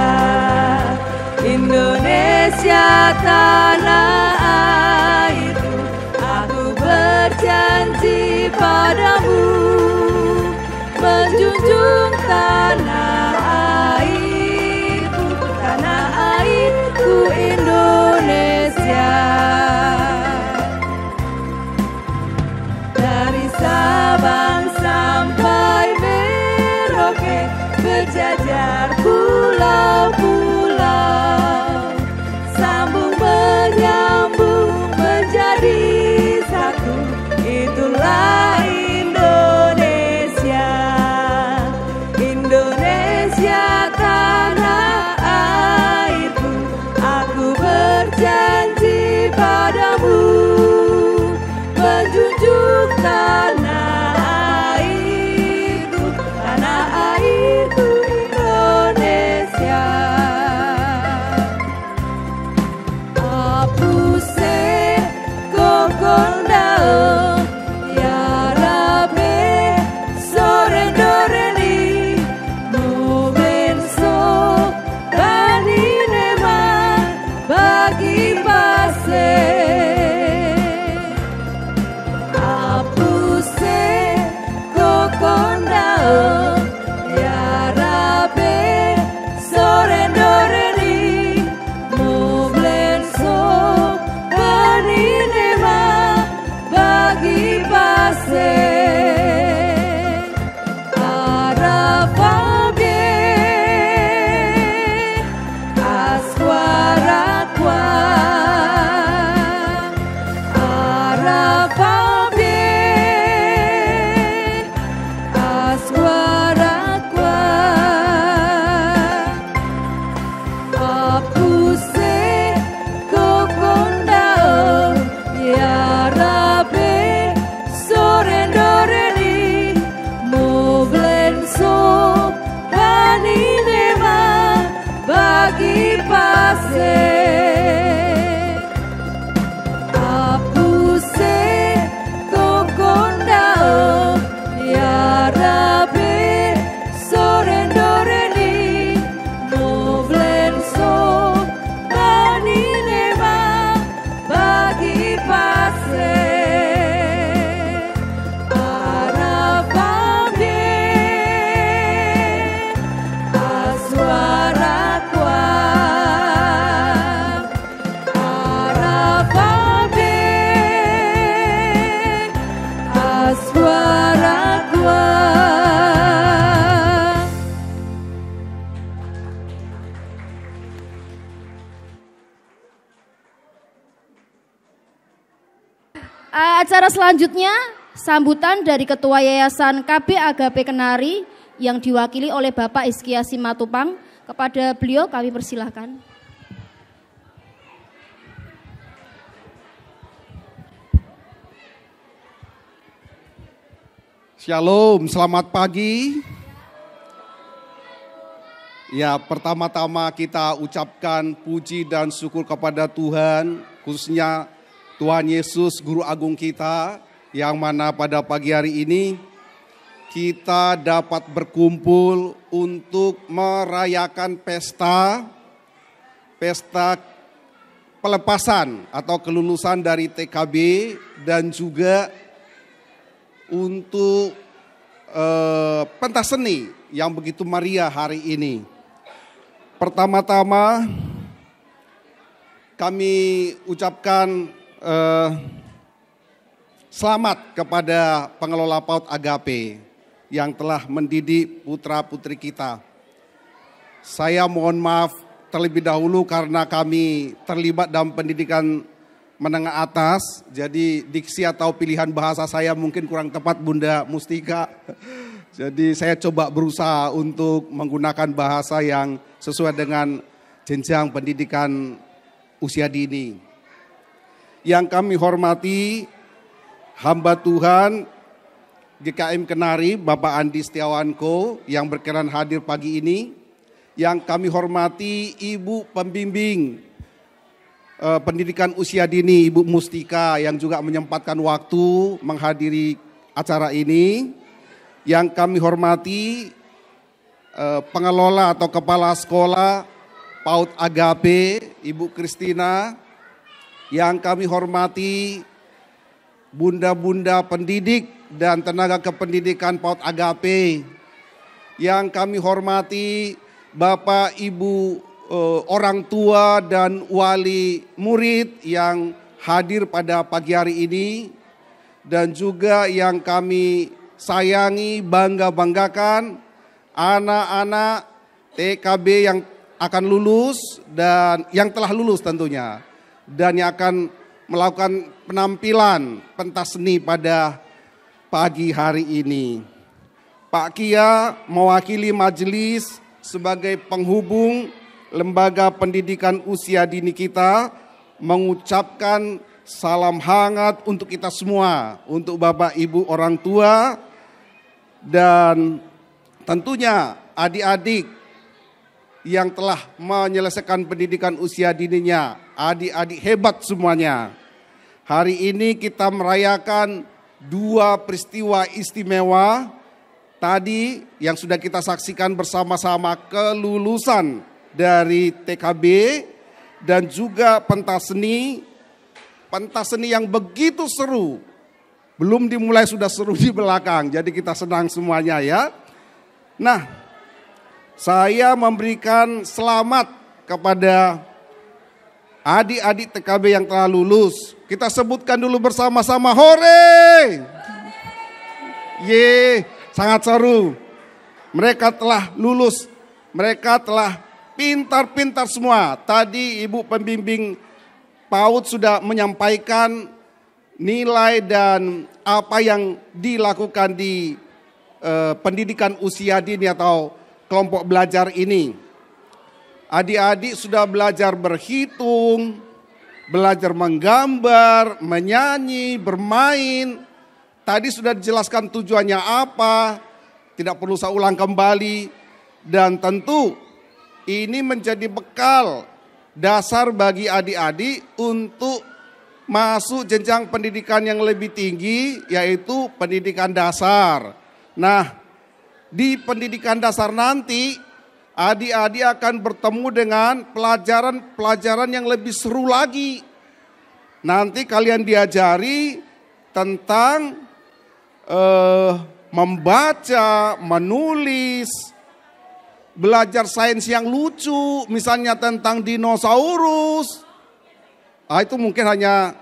Indonesia tanah airku, aku berjanji padamu, menjunjung tanah airku, tanah airku Indonesia. Dari Sabang sampai Merauke, berjajar pulau-pulau, sambung menyambung menjadi satu, itulah Indonesia. Indonesia tanah airku, aku berjanji padamu, menjunjung tanah airku, tanah airku Indonesia. Apuse kokondao, ya Rabbi sorendoreni, mobenso bani nema bagi pase. Apuse kokondao, ya Rabbi sorendoreni, mobenso bani nema bagi pase. Arafabie aswara kwa, Arafabie aswara kwa, apuse kokondao, ya Rabbi sorendoreni, moblenso bani nema bagi pase. Apuse kokondao, ya Rabbi sorendoreni, moblenso bani nema bagi pase. Arafabie aswara kwa, Arafabie aswara kwa. Acara selanjutnya sambutan dari Ketua Yayasan KB Agape Kenari yang diwakili oleh Bapak Hizkia Simatupang. Kepada beliau kami persilahkan. Shalom, selamat pagi. Ya, pertama-tama kita ucapkan puji dan syukur kepada Tuhan, khususnya Tuhan Yesus, Guru Agung kita, yang mana pada pagi hari ini kita dapat berkumpul untuk merayakan pesta pelepasan atau kelulusan dari TKB dan juga untuk pentas seni yang begitu meriah hari ini. Pertama-tama kami ucapkan selamat kepada pengelola PAUD Agape yang telah mendidik putra-putri kita. Saya mohon maaf terlebih dahulu karena kami terlibat dalam pendidikan menengah atas, jadi diksi atau pilihan bahasa saya mungkin kurang tepat Bunda Mustika. Jadi saya coba berusaha untuk menggunakan bahasa yang sesuai dengan jenjang pendidikan usia dini. Yang kami hormati hamba Tuhan GKM Kenari, Bapak Andi Setiawanko yang berkenan hadir pagi ini. yang kami hormati Ibu Pembimbing Pendidikan Usia Dini, Ibu Mustika, yang juga menyempatkan waktu menghadiri acara ini. Yang kami hormati pengelola atau kepala sekolah PAUD Agape, Ibu Kristina. Yang kami hormati bunda-bunda pendidik dan tenaga kependidikan PAUD Agape. Yang kami hormati Bapak Ibu orang tua dan wali murid yang hadir pada pagi hari ini, dan juga yang kami sayangi, banggakan anak-anak TKB yang akan lulus dan yang telah lulus tentunya, dan yang akan melakukan penampilan pentas seni pada pagi hari ini. Pak Kia mewakili majelis sebagai penghubung lembaga pendidikan usia dini kita mengucapkan salam hangat untuk kita semua, untuk Bapak Ibu orang tua dan tentunya adik-adik yang telah menyelesaikan pendidikan usia dininya, adik-adik hebat semuanya. Hari ini kita merayakan dua peristiwa istimewa tadi yang sudah kita saksikan bersama-sama, kelulusan dari TKB dan juga pentas seni yang begitu seru. Belum dimulai sudah seru di belakang, jadi kita senang semuanya ya. Nah, saya memberikan selamat kepada adik-adik TKB yang telah lulus. Kita sebutkan dulu bersama-sama, hore! Ye, sangat seru. Mereka telah lulus, mereka telah pintar-pintar semua. Tadi Ibu Pembimbing PAUD sudah menyampaikan nilai dan apa yang dilakukan di pendidikan usia dini atau kelompok belajar ini. Adik-adik sudah belajar berhitung, belajar menggambar, menyanyi, bermain. Tadi sudah dijelaskan tujuannya apa, tidak perlu saya ulang kembali. Dan tentu ini menjadi bekal dasar bagi adik-adik untuk masuk jenjang pendidikan yang lebih tinggi, yaitu pendidikan dasar. Nah, di pendidikan dasar nanti adik-adik akan bertemu dengan pelajaran-pelajaran yang lebih seru lagi. Nanti kalian diajari tentang membaca, menulis, belajar sains yang lucu, misalnya tentang dinosaurus. Itu mungkin hanya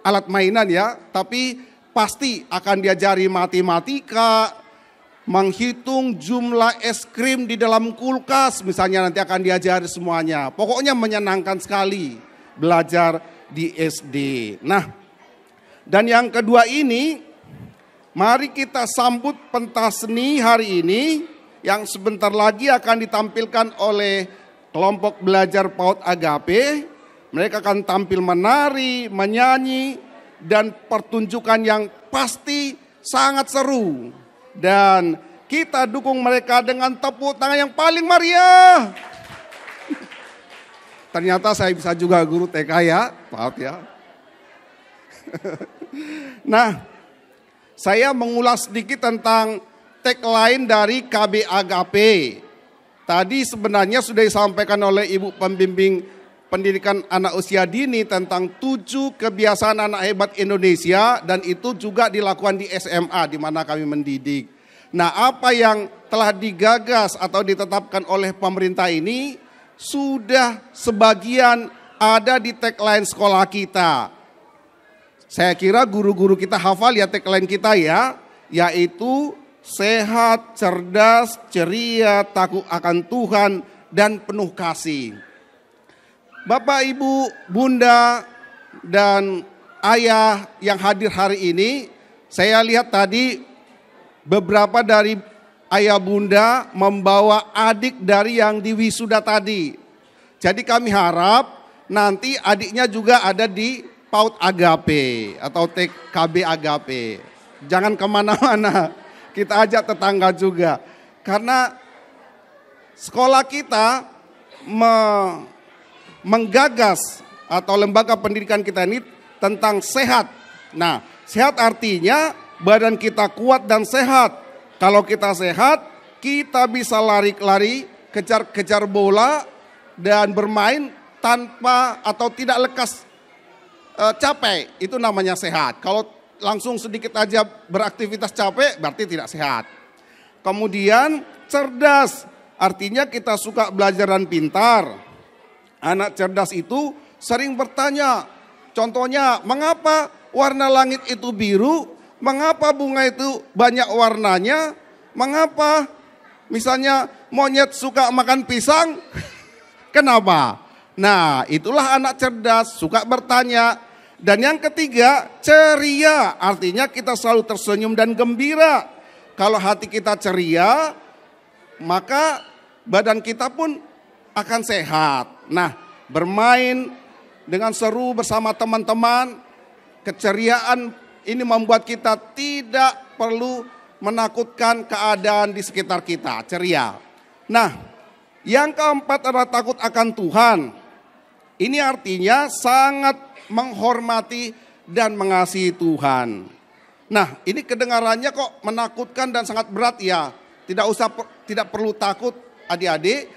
alat mainan ya, tapi pasti akan diajari matematika, menghitung jumlah es krim di dalam kulkas, misalnya nanti akan diajari semuanya. Pokoknya menyenangkan sekali belajar di SD. Nah, dan yang kedua ini, mari kita sambut pentas seni hari ini yang sebentar lagi akan ditampilkan oleh kelompok belajar PAUD Agape. Mereka akan tampil menari, menyanyi, dan pertunjukan yang pasti sangat seru. Dan kita dukung mereka dengan tepuk tangan yang paling meriah. Ternyata saya bisa juga guru TK ya, maaf ya. Nah, saya mengulas sedikit tentang tagline dari KB Agape. Tadi sebenarnya sudah disampaikan oleh Ibu Pembimbing Pendidikan Anak Usia Dini tentang 7 kebiasaan anak hebat Indonesia, dan itu juga dilakukan di SMA di mana kami mendidik. Nah, apa yang telah digagas atau ditetapkan oleh pemerintah ini sudah sebagian ada di tagline sekolah kita. Saya kira guru-guru kita hafal ya tagline kita ya, yaitu sehat, cerdas, ceria, takut akan Tuhan, dan penuh kasih. Bapak, Ibu, Bunda, dan Ayah yang hadir hari ini, saya lihat tadi beberapa dari Ayah Bunda membawa adik dari yang di wisuda tadi. Jadi kami harap nanti adiknya juga ada di PAUD Agape atau TKB Agape. Jangan kemana-mana. Kita ajak tetangga juga. Karena sekolah kita menggagas atau lembaga pendidikan kita ini tentang sehat. Nah, sehat artinya badan kita kuat dan sehat. Kalau kita sehat, kita bisa lari-lari, kejar-kejar bola, dan bermain tanpa atau tidak lekas capek. Itu namanya sehat. Kalau langsung sedikit aja beraktivitas capek, berarti tidak sehat. Kemudian cerdas, artinya kita suka belajar dan pintar. Anak cerdas itu sering bertanya, contohnya, mengapa warna langit itu biru? Mengapa bunga itu banyak warnanya? Mengapa misalnya monyet suka makan pisang? Kenapa? Nah, itulah anak cerdas, suka bertanya. Dan yang ketiga, ceria, artinya kita selalu tersenyum dan gembira. Kalau hati kita ceria, maka badan kita pun akan sehat. Nah, bermain dengan seru bersama teman-teman, keceriaan ini membuat kita tidak perlu menakutkan keadaan di sekitar kita, ceria. Nah, yang keempat adalah takut akan Tuhan. Ini artinya sangat menghormati dan mengasihi Tuhan. Nah, ini kedengarannya kok menakutkan dan sangat berat ya. Tidak perlu takut adik-adik.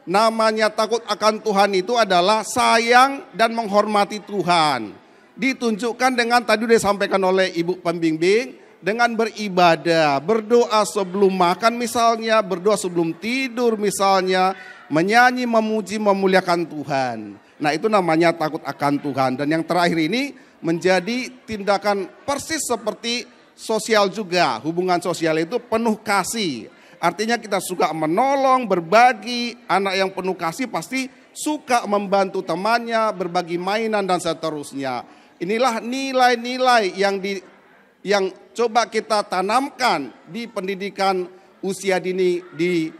Namanya takut akan Tuhan itu adalah sayang dan menghormati Tuhan. Ditunjukkan dengan tadi sudah disampaikan oleh Ibu Pembimbing, dengan beribadah, berdoa sebelum makan misalnya, berdoa sebelum tidur misalnya, menyanyi, memuji, memuliakan Tuhan. Nah, itu namanya takut akan Tuhan. Dan yang terakhir ini menjadi tindakan persis seperti sosial juga. Hubungan sosial itu penuh kasih. Artinya kita suka menolong, berbagi. Anak yang penuh kasih pasti suka membantu temannya, berbagi mainan dan seterusnya. Inilah nilai-nilai yang coba kita tanamkan di pendidikan usia dini di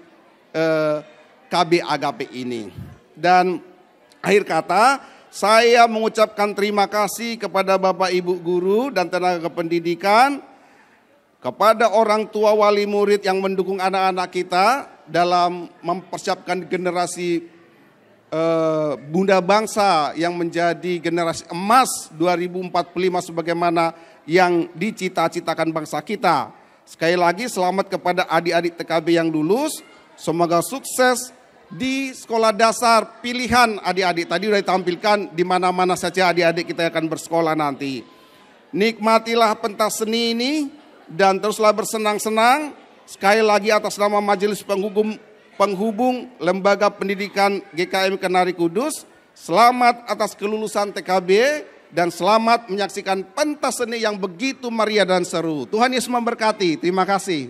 KB Agape ini. Dan akhir kata, saya mengucapkan terima kasih kepada Bapak Ibu guru dan tenaga pendidikan, kepada orang tua wali murid yang mendukung anak-anak kita dalam mempersiapkan generasi bunda bangsa yang menjadi generasi emas 2045 sebagaimana yang dicita-citakan bangsa kita. Sekali lagi selamat kepada adik-adik TKB yang lulus, semoga sukses di sekolah dasar pilihan adik-adik. Tadi sudah ditampilkan di mana-mana saja adik-adik kita akan bersekolah nanti. Nikmatilah pentas seni ini dan teruslah bersenang-senang. Sekali lagi atas nama Majelis Penghubung Lembaga Pendidikan GKM Kenari Kudus, selamat atas kelulusan TKB dan selamat menyaksikan pentas seni yang begitu meriah dan seru. Tuhan Yesus memberkati. Terima kasih.